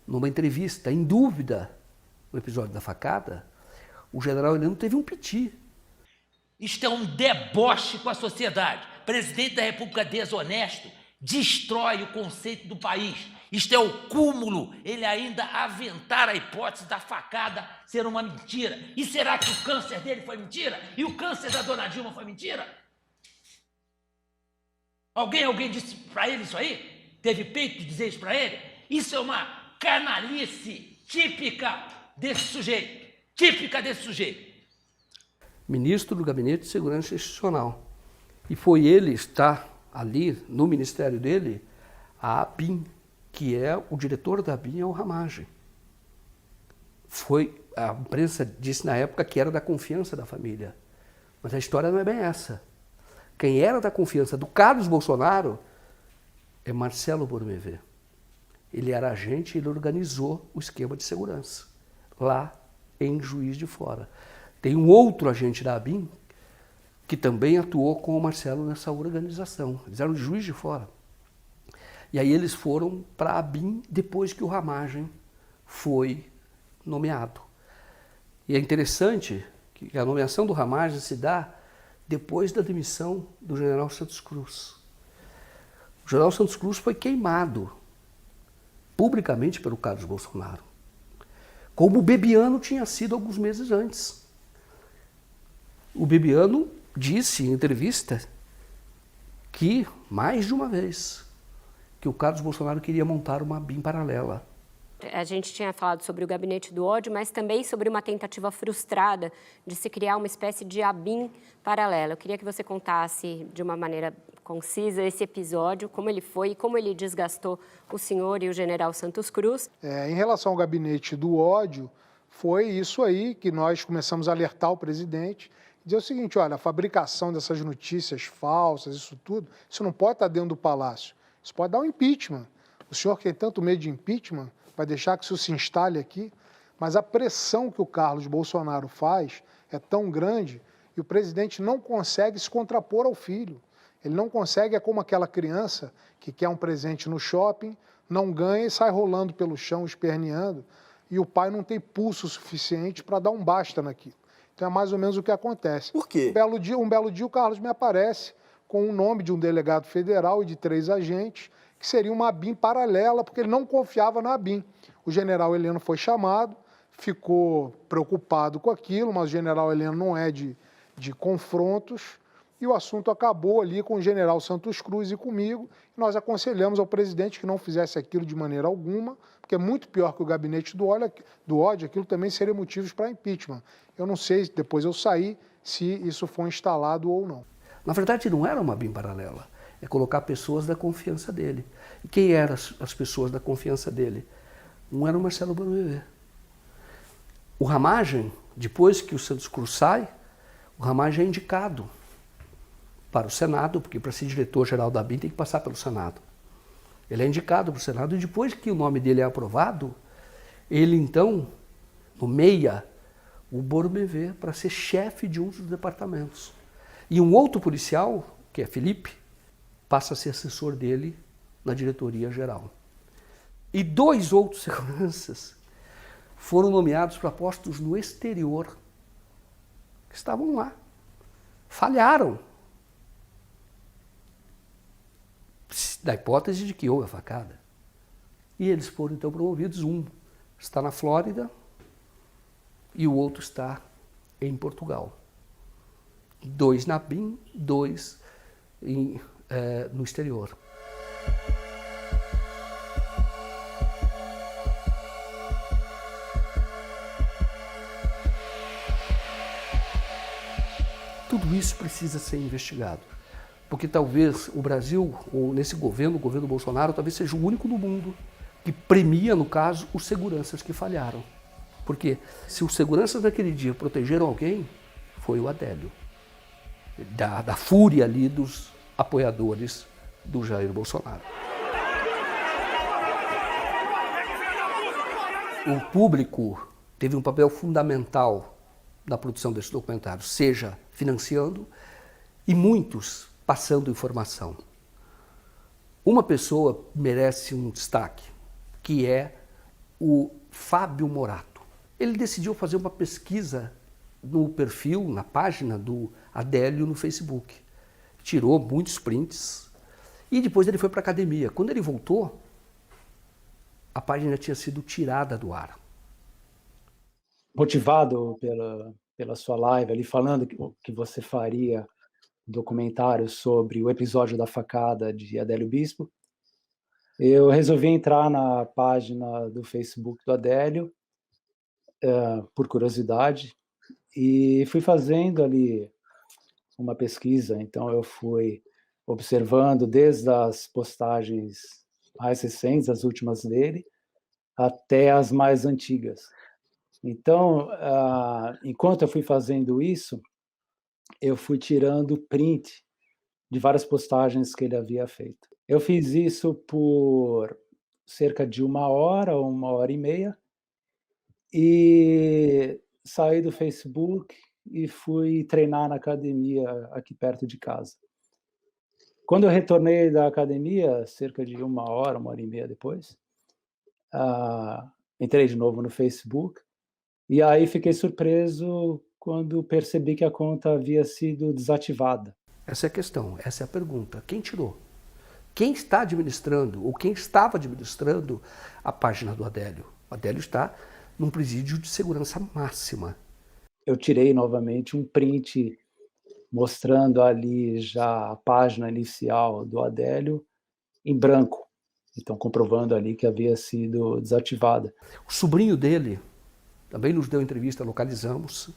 numa entrevista em dúvida o episódio da facada, o general Heleno teve um piti. Isto é um deboche com a sociedade. Presidente da República desonesto destrói o conceito do país. Isto é o cúmulo, ele ainda aventar a hipótese da facada ser uma mentira. E será que o câncer dele foi mentira? E o câncer da dona Dilma foi mentira? Alguém disse para ele isso aí? Teve peito de dizer isso para ele? Isso é uma canalice típica desse sujeito. Típica desse sujeito. Ministro do Gabinete de Segurança Institucional. E foi ele estar ali, no ministério dele, a ABIN, que é o diretor da ABIN, é o Ramagem. A imprensa disse na época que era da confiança da família. Mas a história não é bem essa. Quem era da confiança do Carlos Bolsonaro é Marcelo Bormevé. Ele era agente e ele organizou o esquema de segurança, lá em Juiz de Fora. Tem um outro agente da ABIN que também atuou com o Marcelo nessa organização. Eles eram de Juiz de Fora. E aí eles foram para a ABIN depois que o Ramagem foi nomeado. E é interessante que a nomeação do Ramagem se dá depois da demissão do general Santos Cruz. O general Santos Cruz foi queimado publicamente pelo Carlos Bolsonaro, como o Bebiano tinha sido alguns meses antes. O Bebiano disse em entrevista que, mais de uma vez, que o Carlos Bolsonaro queria montar uma ABIN paralela. A gente tinha falado sobre o gabinete do ódio, mas também sobre uma tentativa frustrada de se criar uma espécie de ABIN paralela. Eu queria que você contasse de uma maneira concisa esse episódio, como ele foi e como ele desgastou o senhor e o general Santos Cruz. Em relação ao gabinete do ódio, foi isso aí que nós começamos a alertar o presidente, dizer o seguinte: olha, a fabricação dessas notícias falsas, isso tudo, isso não pode estar dentro do palácio. Isso pode dar um impeachment. O senhor que tem tanto medo de impeachment vai deixar que isso se instale aqui, mas a pressão que o Carlos Bolsonaro faz é tão grande e o presidente não consegue se contrapor ao filho. Ele não consegue, é como aquela criança que quer um presente no shopping, não ganha e sai rolando pelo chão, esperneando, e o pai não tem pulso suficiente para dar um basta naquilo. Então é mais ou menos o que acontece. Por quê? Um belo dia o Carlos me aparece com o nome de um delegado federal e de 3 agentes, que seria uma ABIN paralela, porque ele não confiava na ABIN. O general Heleno foi chamado, ficou preocupado com aquilo, mas o general Heleno não é de confrontos, e o assunto acabou ali com o general Santos Cruz e comigo. Nós aconselhamos ao presidente que não fizesse aquilo de maneira alguma, porque é muito pior que o gabinete do ódio, aquilo também seria motivos para impeachment. Eu não sei, depois eu saí, se isso foi instalado ou não. Na verdade, não era uma ABIN paralela, é colocar pessoas da confiança dele. E quem eram as pessoas da confiança dele? Um era o Marcelo Bormevé. O Ramagem, depois que o Santos Cruz sai, o Ramagem é indicado para o Senado, porque para ser diretor-geral da ABIN tem que passar pelo Senado. Ele é indicado para o Senado e depois que o nome dele é aprovado, ele então nomeia o Bormevé para ser chefe de um dos departamentos. E um outro policial, que é Felipe, passa a ser assessor dele na diretoria geral. E 2 outros seguranças foram nomeados para postos no exterior, que estavam lá. Falharam. Da hipótese de que houve a facada. E eles foram então promovidos. Um está na Flórida e o outro está em Portugal. 2 na ABIN, 2 no exterior. Tudo isso precisa ser investigado, porque talvez o Brasil, ou nesse governo, o governo Bolsonaro, talvez seja o único no mundo que premia, no caso, os seguranças que falharam. Porque se os seguranças daquele dia protegeram alguém, foi o Adélio. Da fúria ali dos apoiadores do Jair Bolsonaro. O público teve um papel fundamental na produção desse documentário, seja financiando e muitos passando informação. Uma pessoa merece um destaque, que é o Fábio Morato. Ele decidiu fazer uma pesquisa no perfil, na página do Adélio no Facebook. Tirou muitos prints e depois ele foi para a academia. Quando ele voltou, a página tinha sido tirada do ar. Motivado pela sua live ali, falando que você faria documentário sobre o episódio da facada de Adélio Bispo, eu resolvi entrar na página do Facebook do Adélio, por curiosidade, e fui fazendo ali uma pesquisa. Então eu fui observando desde as postagens mais recentes, as últimas dele, até as mais antigas. Então, enquanto eu fui fazendo isso, eu fui tirando print de várias postagens que ele havia feito. Eu fiz isso por cerca de 1 hora ou 1 hora e meia, e saí do Facebook e fui treinar na academia aqui perto de casa. Quando eu retornei da academia, cerca de 1 hora, 1 hora e meia depois, entrei de novo no Facebook, e aí fiquei surpreso quando percebi que a conta havia sido desativada. Essa é a questão, essa é a pergunta. Quem tirou? Quem está administrando, ou quem estava administrando a página do Adélio? O Adélio está num presídio de segurança máxima. Eu tirei novamente um print mostrando ali já a página inicial do Adélio em branco. Então, comprovando ali que havia sido desativada. O sobrinho dele também nos deu entrevista, localizamos,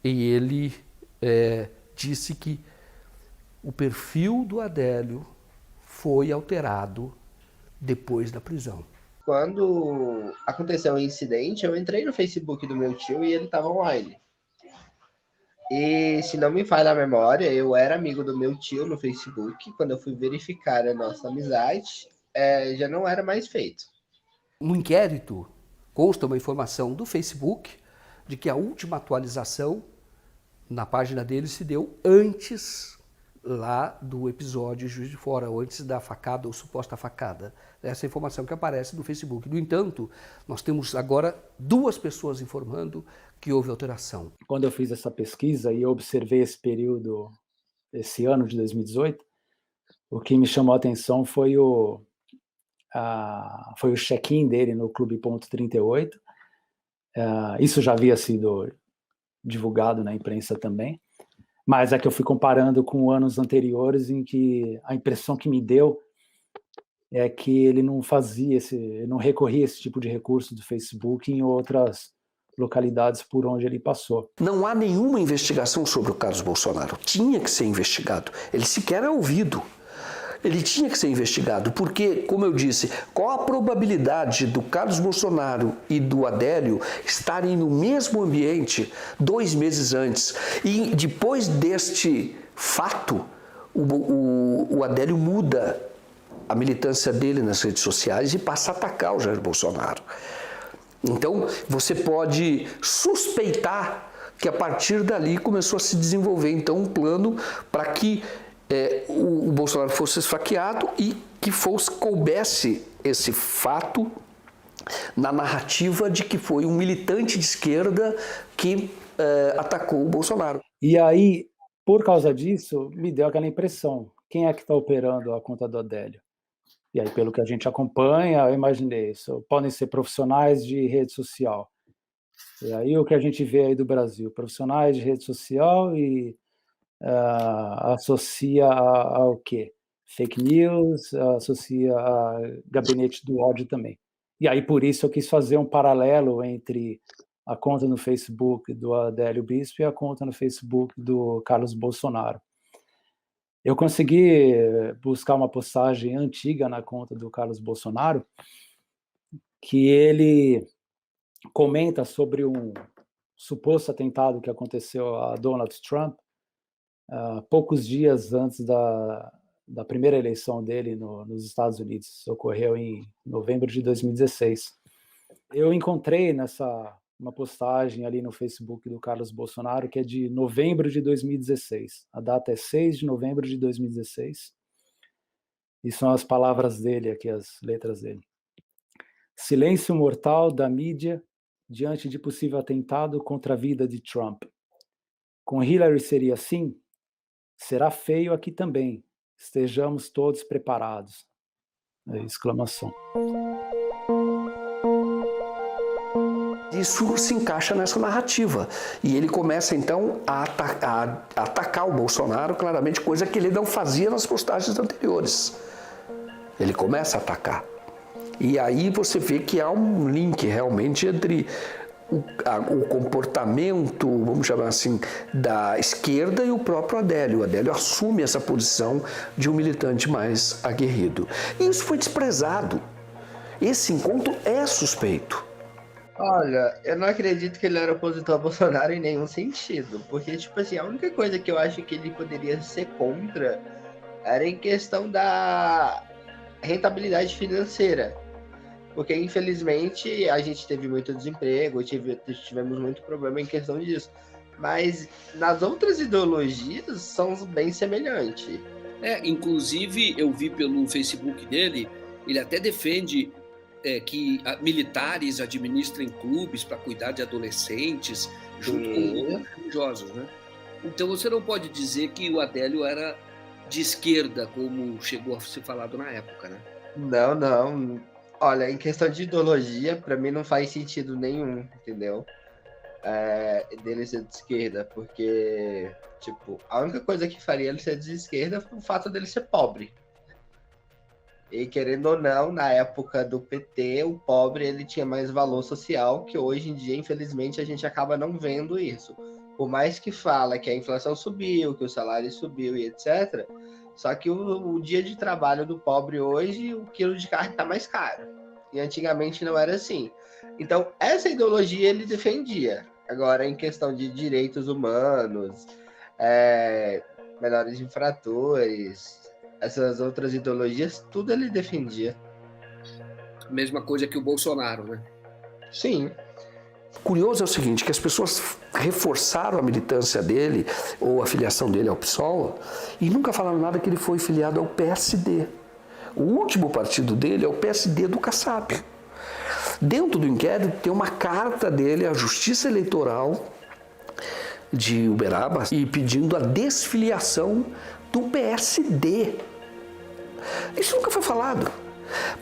e ele disse que o perfil do Adélio foi alterado depois da prisão. Quando aconteceu o incidente, eu entrei no Facebook do meu tio e ele estava online. E, se não me falha a memória, eu era amigo do meu tio no Facebook. Quando eu fui verificar a nossa amizade, já não era mais feito. No inquérito, consta uma informação do Facebook de que a última atualização na página dele se deu antes lá do episódio Juiz de Fora, ou antes da facada ou suposta facada. Essa é a informação que aparece no Facebook. No entanto, nós temos agora 2 pessoas informando que houve alteração. Quando eu fiz essa pesquisa e observei esse período, esse ano de 2018, o que me chamou a atenção foi o check-in dele no Clube.38. Isso já havia sido divulgado na imprensa também, mas é que eu fui comparando com anos anteriores, em que a impressão que me deu é que ele não não recorria a esse tipo de recurso do Facebook em outras localidades por onde ele passou. Não há nenhuma investigação sobre o Carlos Bolsonaro. Tinha que ser investigado. Ele sequer é ouvido. Ele tinha que ser investigado, porque, como eu disse, qual a probabilidade do Carlos Bolsonaro e do Adélio estarem no mesmo ambiente 2 meses antes? E depois deste fato, o Adélio muda a militância dele nas redes sociais e passa a atacar o Jair Bolsonaro. Então, você pode suspeitar que a partir dali começou a se desenvolver então um plano para que o Bolsonaro fosse esfaqueado e que coubesse esse fato na narrativa de que foi um militante de esquerda que atacou o Bolsonaro. E aí, por causa disso, me deu aquela impressão: quem é que está operando a conta do Adélio? E aí, pelo que a gente acompanha, eu imaginei isso. Podem ser profissionais de rede social. E aí o que a gente vê aí do Brasil, profissionais de rede social e associa ao quê? Fake news, associa a gabinete do ódio também. E aí por isso eu quis fazer um paralelo entre a conta no Facebook do Adélio Bispo e a conta no Facebook do Carlos Bolsonaro. Eu consegui buscar uma postagem antiga na conta do Carlos Bolsonaro, que ele comenta sobre um suposto atentado que aconteceu a Donald Trump, poucos dias antes da primeira eleição dele nos Estados Unidos. Isso ocorreu em novembro de 2016. Eu encontrei uma postagem ali no Facebook do Carlos Bolsonaro, que é de novembro de 2016. A data é 6 de novembro de 2016. E são as palavras dele aqui, as letras dele. Silêncio mortal da mídia diante de possível atentado contra a vida de Trump. Com Hillary seria assim? Será feio aqui também. Estejamos todos preparados. Exclamação. Isso se encaixa nessa narrativa. E ele começa, então, a atacar o Bolsonaro, claramente, coisa que ele não fazia nas postagens anteriores. Ele começa a atacar. E aí você vê que há um link, realmente, entre o comportamento, vamos chamar assim, da esquerda e o próprio Adélio. O Adélio assume essa posição de um militante mais aguerrido. E isso foi desprezado. Esse encontro é suspeito. Olha, eu não acredito que ele era opositor a Bolsonaro em nenhum sentido, porque, tipo assim, a única coisa que eu acho que ele poderia ser contra era em questão da rentabilidade financeira, porque, infelizmente, a gente teve muito desemprego, tivemos muito problema em questão disso, mas nas outras ideologias são bem semelhantes. Inclusive, eu vi pelo Facebook dele, ele até defende que militares administrem clubes para cuidar de adolescentes, junto com religiosos, né? Então você não pode dizer que o Adélio era de esquerda, como chegou a ser falado na época, né? Não. Olha, em questão de ideologia, para mim não faz sentido nenhum, entendeu? Dele ser de esquerda, porque, tipo, a única coisa que faria ele ser de esquerda foi o fato dele ser pobre. E querendo ou não, na época do PT, o pobre ele tinha mais valor social, que hoje em dia, infelizmente, a gente acaba não vendo isso. Por mais que fala que a inflação subiu, que o salário subiu e etc., só que o dia de trabalho do pobre hoje, o quilo de carne está mais caro. E antigamente não era assim. Então, essa ideologia ele defendia. Agora, em questão de direitos humanos, menores infratores, essas outras ideologias, tudo ele defendia. Mesma coisa que o Bolsonaro, né? Sim. Curioso é o seguinte, que as pessoas reforçaram a militância dele, ou a filiação dele ao PSOL, e nunca falaram nada que ele foi filiado ao PSD. O último partido dele é o PSD do Kassab. Dentro do inquérito tem uma carta dele à Justiça Eleitoral de Uberaba e pedindo a desfiliação do PSD. Isso nunca foi falado,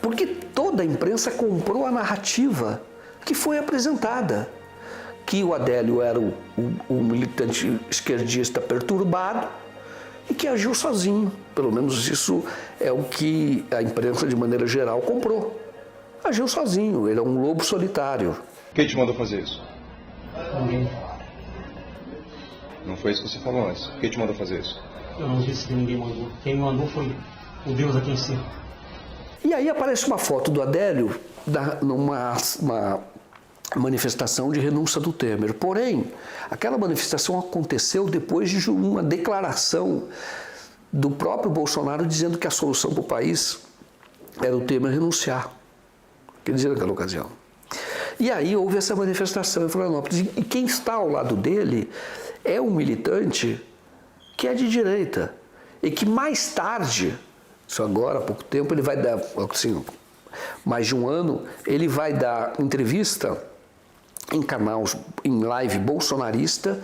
porque toda a imprensa comprou a narrativa que foi apresentada, que o Adélio era o militante esquerdista perturbado e que agiu sozinho. Pelo menos isso é o que a imprensa, de maneira geral, comprou. Agiu sozinho, ele é um lobo solitário. Quem te mandou fazer isso? Ninguém. Não foi isso que você falou antes. Quem te mandou fazer isso? Eu não disse que ninguém mandou. Quem mandou foi o Deus aqui em cima. E aí aparece uma foto do Adélio numa manifestação de renúncia do Temer. Porém, aquela manifestação aconteceu depois de uma declaração do próprio Bolsonaro dizendo que a solução para o país era o Temer renunciar. Quer dizer, naquela ocasião. E aí houve essa manifestação em Florianópolis. E quem está ao lado dele é um militante que é de direita e que mais tarde, isso agora há pouco tempo, ele vai dar, assim, mais de um ano, ele vai dar entrevista em canal, em live bolsonarista,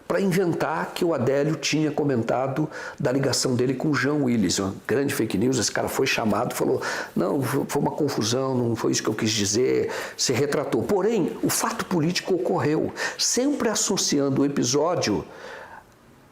para inventar que o Adélio tinha comentado da ligação dele com o Jean Willis, uma grande fake news. Esse cara foi chamado, falou, não, foi uma confusão, não foi isso que eu quis dizer, se retratou. Porém, o fato político ocorreu, sempre associando o episódio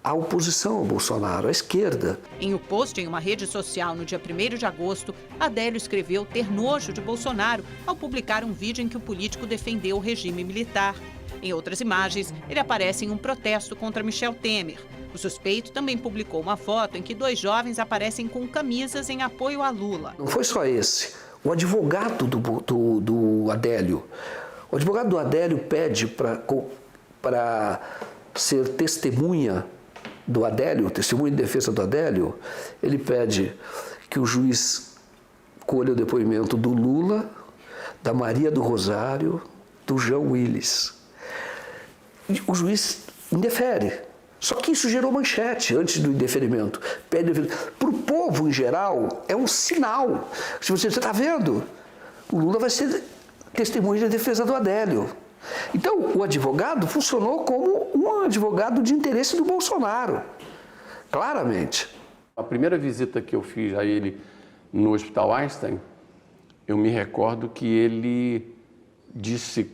à oposição ao Bolsonaro, à esquerda. Em um post em uma rede social no dia 1º de agosto, Adélio escreveu ter nojo de Bolsonaro ao publicar um vídeo em que o político defendeu o regime militar. Em outras imagens, ele aparece em um protesto contra Michel Temer. O suspeito também publicou uma foto em que 2 jovens aparecem com camisas em apoio a Lula. Não foi só esse. O advogado do Adélio. O advogado do Adélio pede para ser testemunha do Adélio, testemunha de defesa do Adélio, ele pede que o juiz colha o depoimento do Lula, da Maria do Rosário, do Jean Willis. O juiz indefere, Só que isso gerou manchete antes do indeferimento. Para o povo, em geral, é um sinal. Se você está vendo, o Lula vai ser testemunha de defesa do Adélio. Então, o advogado funcionou como um advogado de interesse do Bolsonaro, claramente. A primeira visita que eu fiz a ele no Hospital Einstein, eu me recordo que ele disse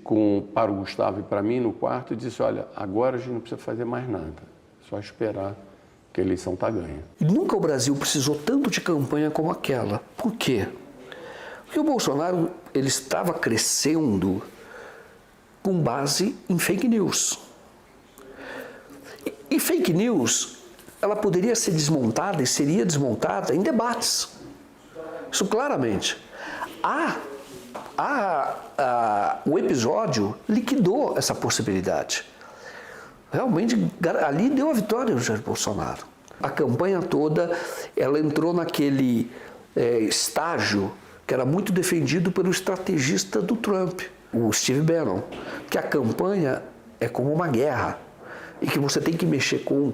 para o Gustavo e para mim no quarto, disse, olha, agora a gente não precisa fazer mais nada, só esperar que a eleição está ganha. Nunca o Brasil precisou tanto de campanha como aquela. Por quê? Porque o Bolsonaro ele estava crescendo com base em fake news. E fake news, ela poderia ser desmontada e seria desmontada em debates. Isso claramente. O episódio liquidou essa possibilidade. Realmente, ali deu a vitória ao Jair Bolsonaro. A campanha toda, ela entrou naquele estágio que era muito defendido pelo estrategista do Trump, o Steve Bannon, que a campanha é como uma guerra e que você tem que mexer com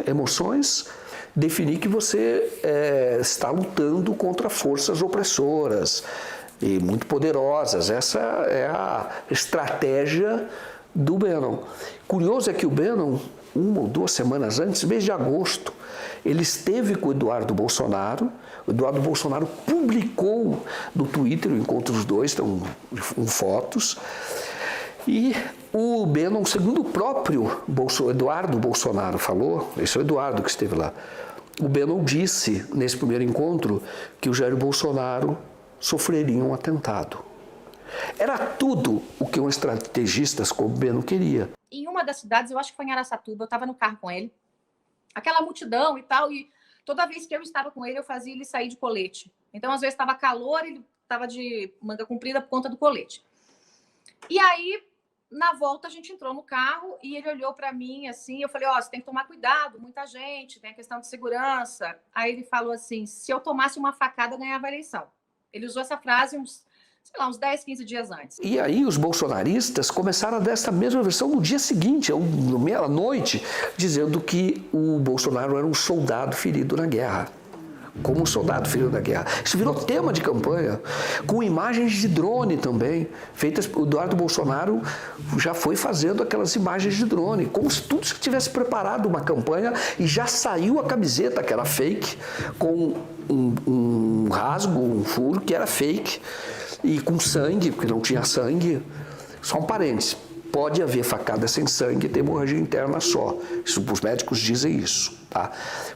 emoções, definir que você está lutando contra forças opressoras e muito poderosas. Essa é a estratégia do Bannon. Curioso é que o Bannon, 1 ou 2 semanas antes, mês de agosto, ele esteve com o Eduardo Bolsonaro. O Eduardo Bolsonaro publicou no Twitter o encontro dos dois, estão fotos. E o Bannon, segundo o próprio Eduardo Bolsonaro falou, esse é o Eduardo que esteve lá, o Bannon disse nesse primeiro encontro que o Jair Bolsonaro sofreria um atentado. Era tudo o que um estrategista como o Bannon queria. Em uma das cidades, eu acho que foi em Araçatuba, eu estava no carro com ele, aquela multidão e tal, e toda vez que eu estava com ele, eu fazia ele sair de colete. Então, às vezes, estava calor, ele estava de manga comprida por conta do colete. E aí, na volta, a gente entrou no carro e ele olhou para mim assim, eu falei, você tem que tomar cuidado, muita gente, tem a questão de segurança. Aí ele falou assim, se eu tomasse uma facada, eu ganhava a eleição. Ele usou essa frase uns 10, 15 dias antes. E aí os bolsonaristas começaram a dar essa mesma versão no dia seguinte, à noite, dizendo que o Bolsonaro era um soldado ferido na guerra. Como um soldado ferido na guerra. Isso virou tema de campanha, com imagens de drone também, feitas. O Eduardo Bolsonaro já foi fazendo aquelas imagens de drone, como se tudo tivesse preparado uma campanha e já saiu a camiseta, que era fake, com um rasgo, um furo, que era fake, e com sangue, porque não tinha sangue. Só um parênteses. Pode haver facada sem sangue e ter hemorragia interna só. Os médicos dizem isso. Tá?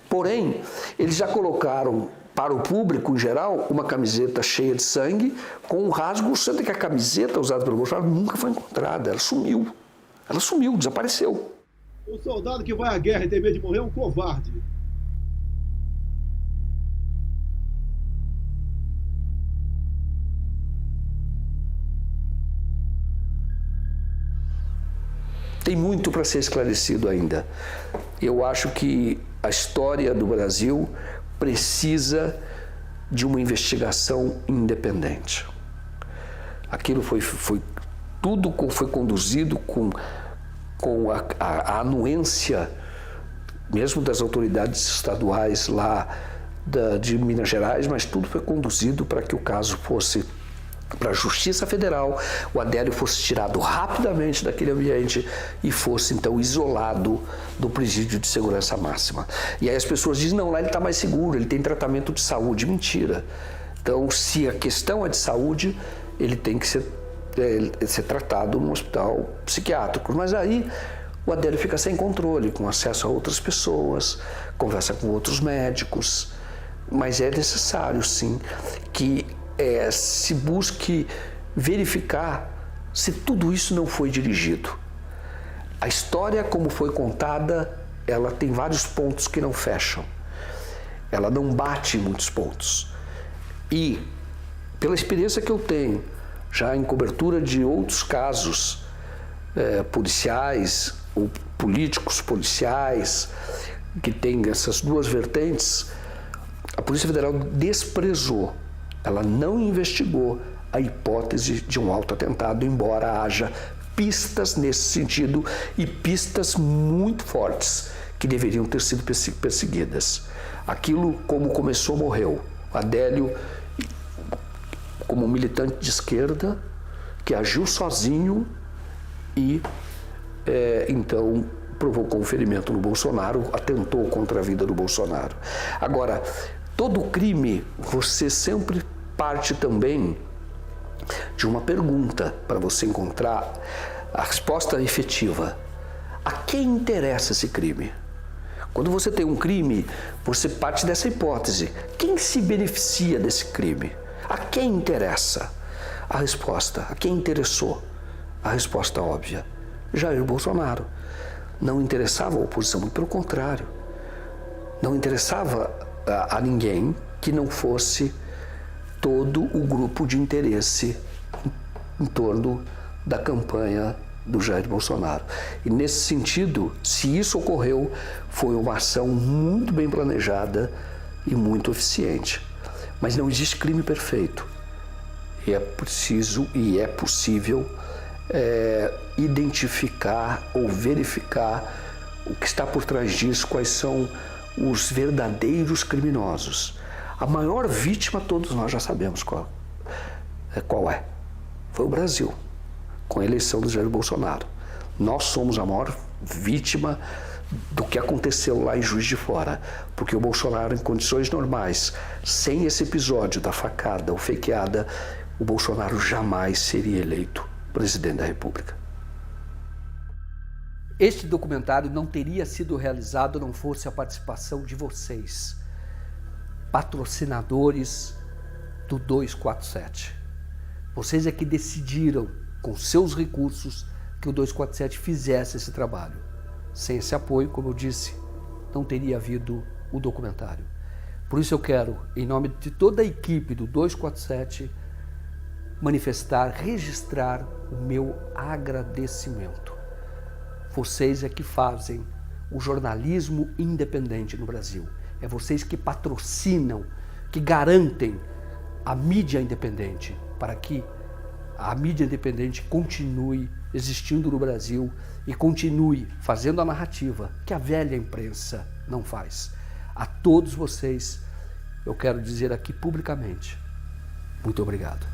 Porém, eles já colocaram para o público em geral uma camiseta cheia de sangue com um rasgo, sendo que a camiseta usada pelo Bolsonaro nunca foi encontrada. Ela sumiu. Ela sumiu, desapareceu. O soldado que vai à guerra e tem medo de morrer é um covarde. Tem muito para ser esclarecido ainda. Eu acho que a história do Brasil precisa de uma investigação independente. Aquilo tudo foi conduzido com a anuência, mesmo das autoridades estaduais lá de Minas Gerais, mas tudo foi conduzido para que o caso fosse para a Justiça Federal, o Adélio fosse tirado rapidamente daquele ambiente e fosse, então, isolado do presídio de segurança máxima. E aí as pessoas dizem, não, lá ele está mais seguro, ele tem tratamento de saúde. Mentira. Então, se a questão é de saúde, ele tem que ser tratado num hospital psiquiátrico. Mas aí o Adélio fica sem controle, com acesso a outras pessoas, conversa com outros médicos. Mas é necessário, sim, que se busque verificar se tudo isso não foi dirigido. A história, como foi contada, ela tem vários pontos que não fecham. Ela não bate em muitos pontos. E, pela experiência que eu tenho, já em cobertura de outros casos policiais ou políticos policiais, que tem essas duas vertentes, a Polícia Federal desprezou. Ela não investigou a hipótese de um autoatentado, embora haja pistas nesse sentido e pistas muito fortes que deveriam ter sido perseguidas. Aquilo como começou, morreu. Adélio, como militante de esquerda, que agiu sozinho e então provocou um ferimento no Bolsonaro, atentou contra a vida do Bolsonaro. Agora, todo crime, você sempre parte também de uma pergunta para você encontrar a resposta efetiva. A quem interessa esse crime? Quando você tem um crime, você parte dessa hipótese. Quem se beneficia desse crime? A quem interessa? A resposta. A quem interessou? A resposta óbvia. Jair Bolsonaro. Não interessava a oposição, muito pelo contrário. Não interessava a ninguém que não fosse todo o grupo de interesse em torno da campanha do Jair Bolsonaro. E nesse sentido, se isso ocorreu, foi uma ação muito bem planejada e muito eficiente. Mas não existe crime perfeito. E é preciso e é possível identificar ou verificar o que está por trás disso, quais são os verdadeiros criminosos. A maior vítima, todos nós já sabemos qual é. Foi o Brasil, com a eleição do Jair Bolsonaro. Nós somos a maior vítima do que aconteceu lá em Juiz de Fora, porque o Bolsonaro, em condições normais, sem esse episódio da facada ou fakeada, o Bolsonaro jamais seria eleito presidente da República. Este documentário não teria sido realizado não fosse a participação de vocês, patrocinadores do 247. Vocês é que decidiram, com seus recursos, que o 247 fizesse esse trabalho. Sem esse apoio, como eu disse, não teria havido o documentário. Por isso eu quero, em nome de toda a equipe do 247, manifestar, registrar o meu agradecimento. Vocês é que fazem o jornalismo independente no Brasil. É vocês que patrocinam, que garantem a mídia independente, para que a mídia independente continue existindo no Brasil e continue fazendo a narrativa que a velha imprensa não faz. A todos vocês, eu quero dizer aqui publicamente, muito obrigado.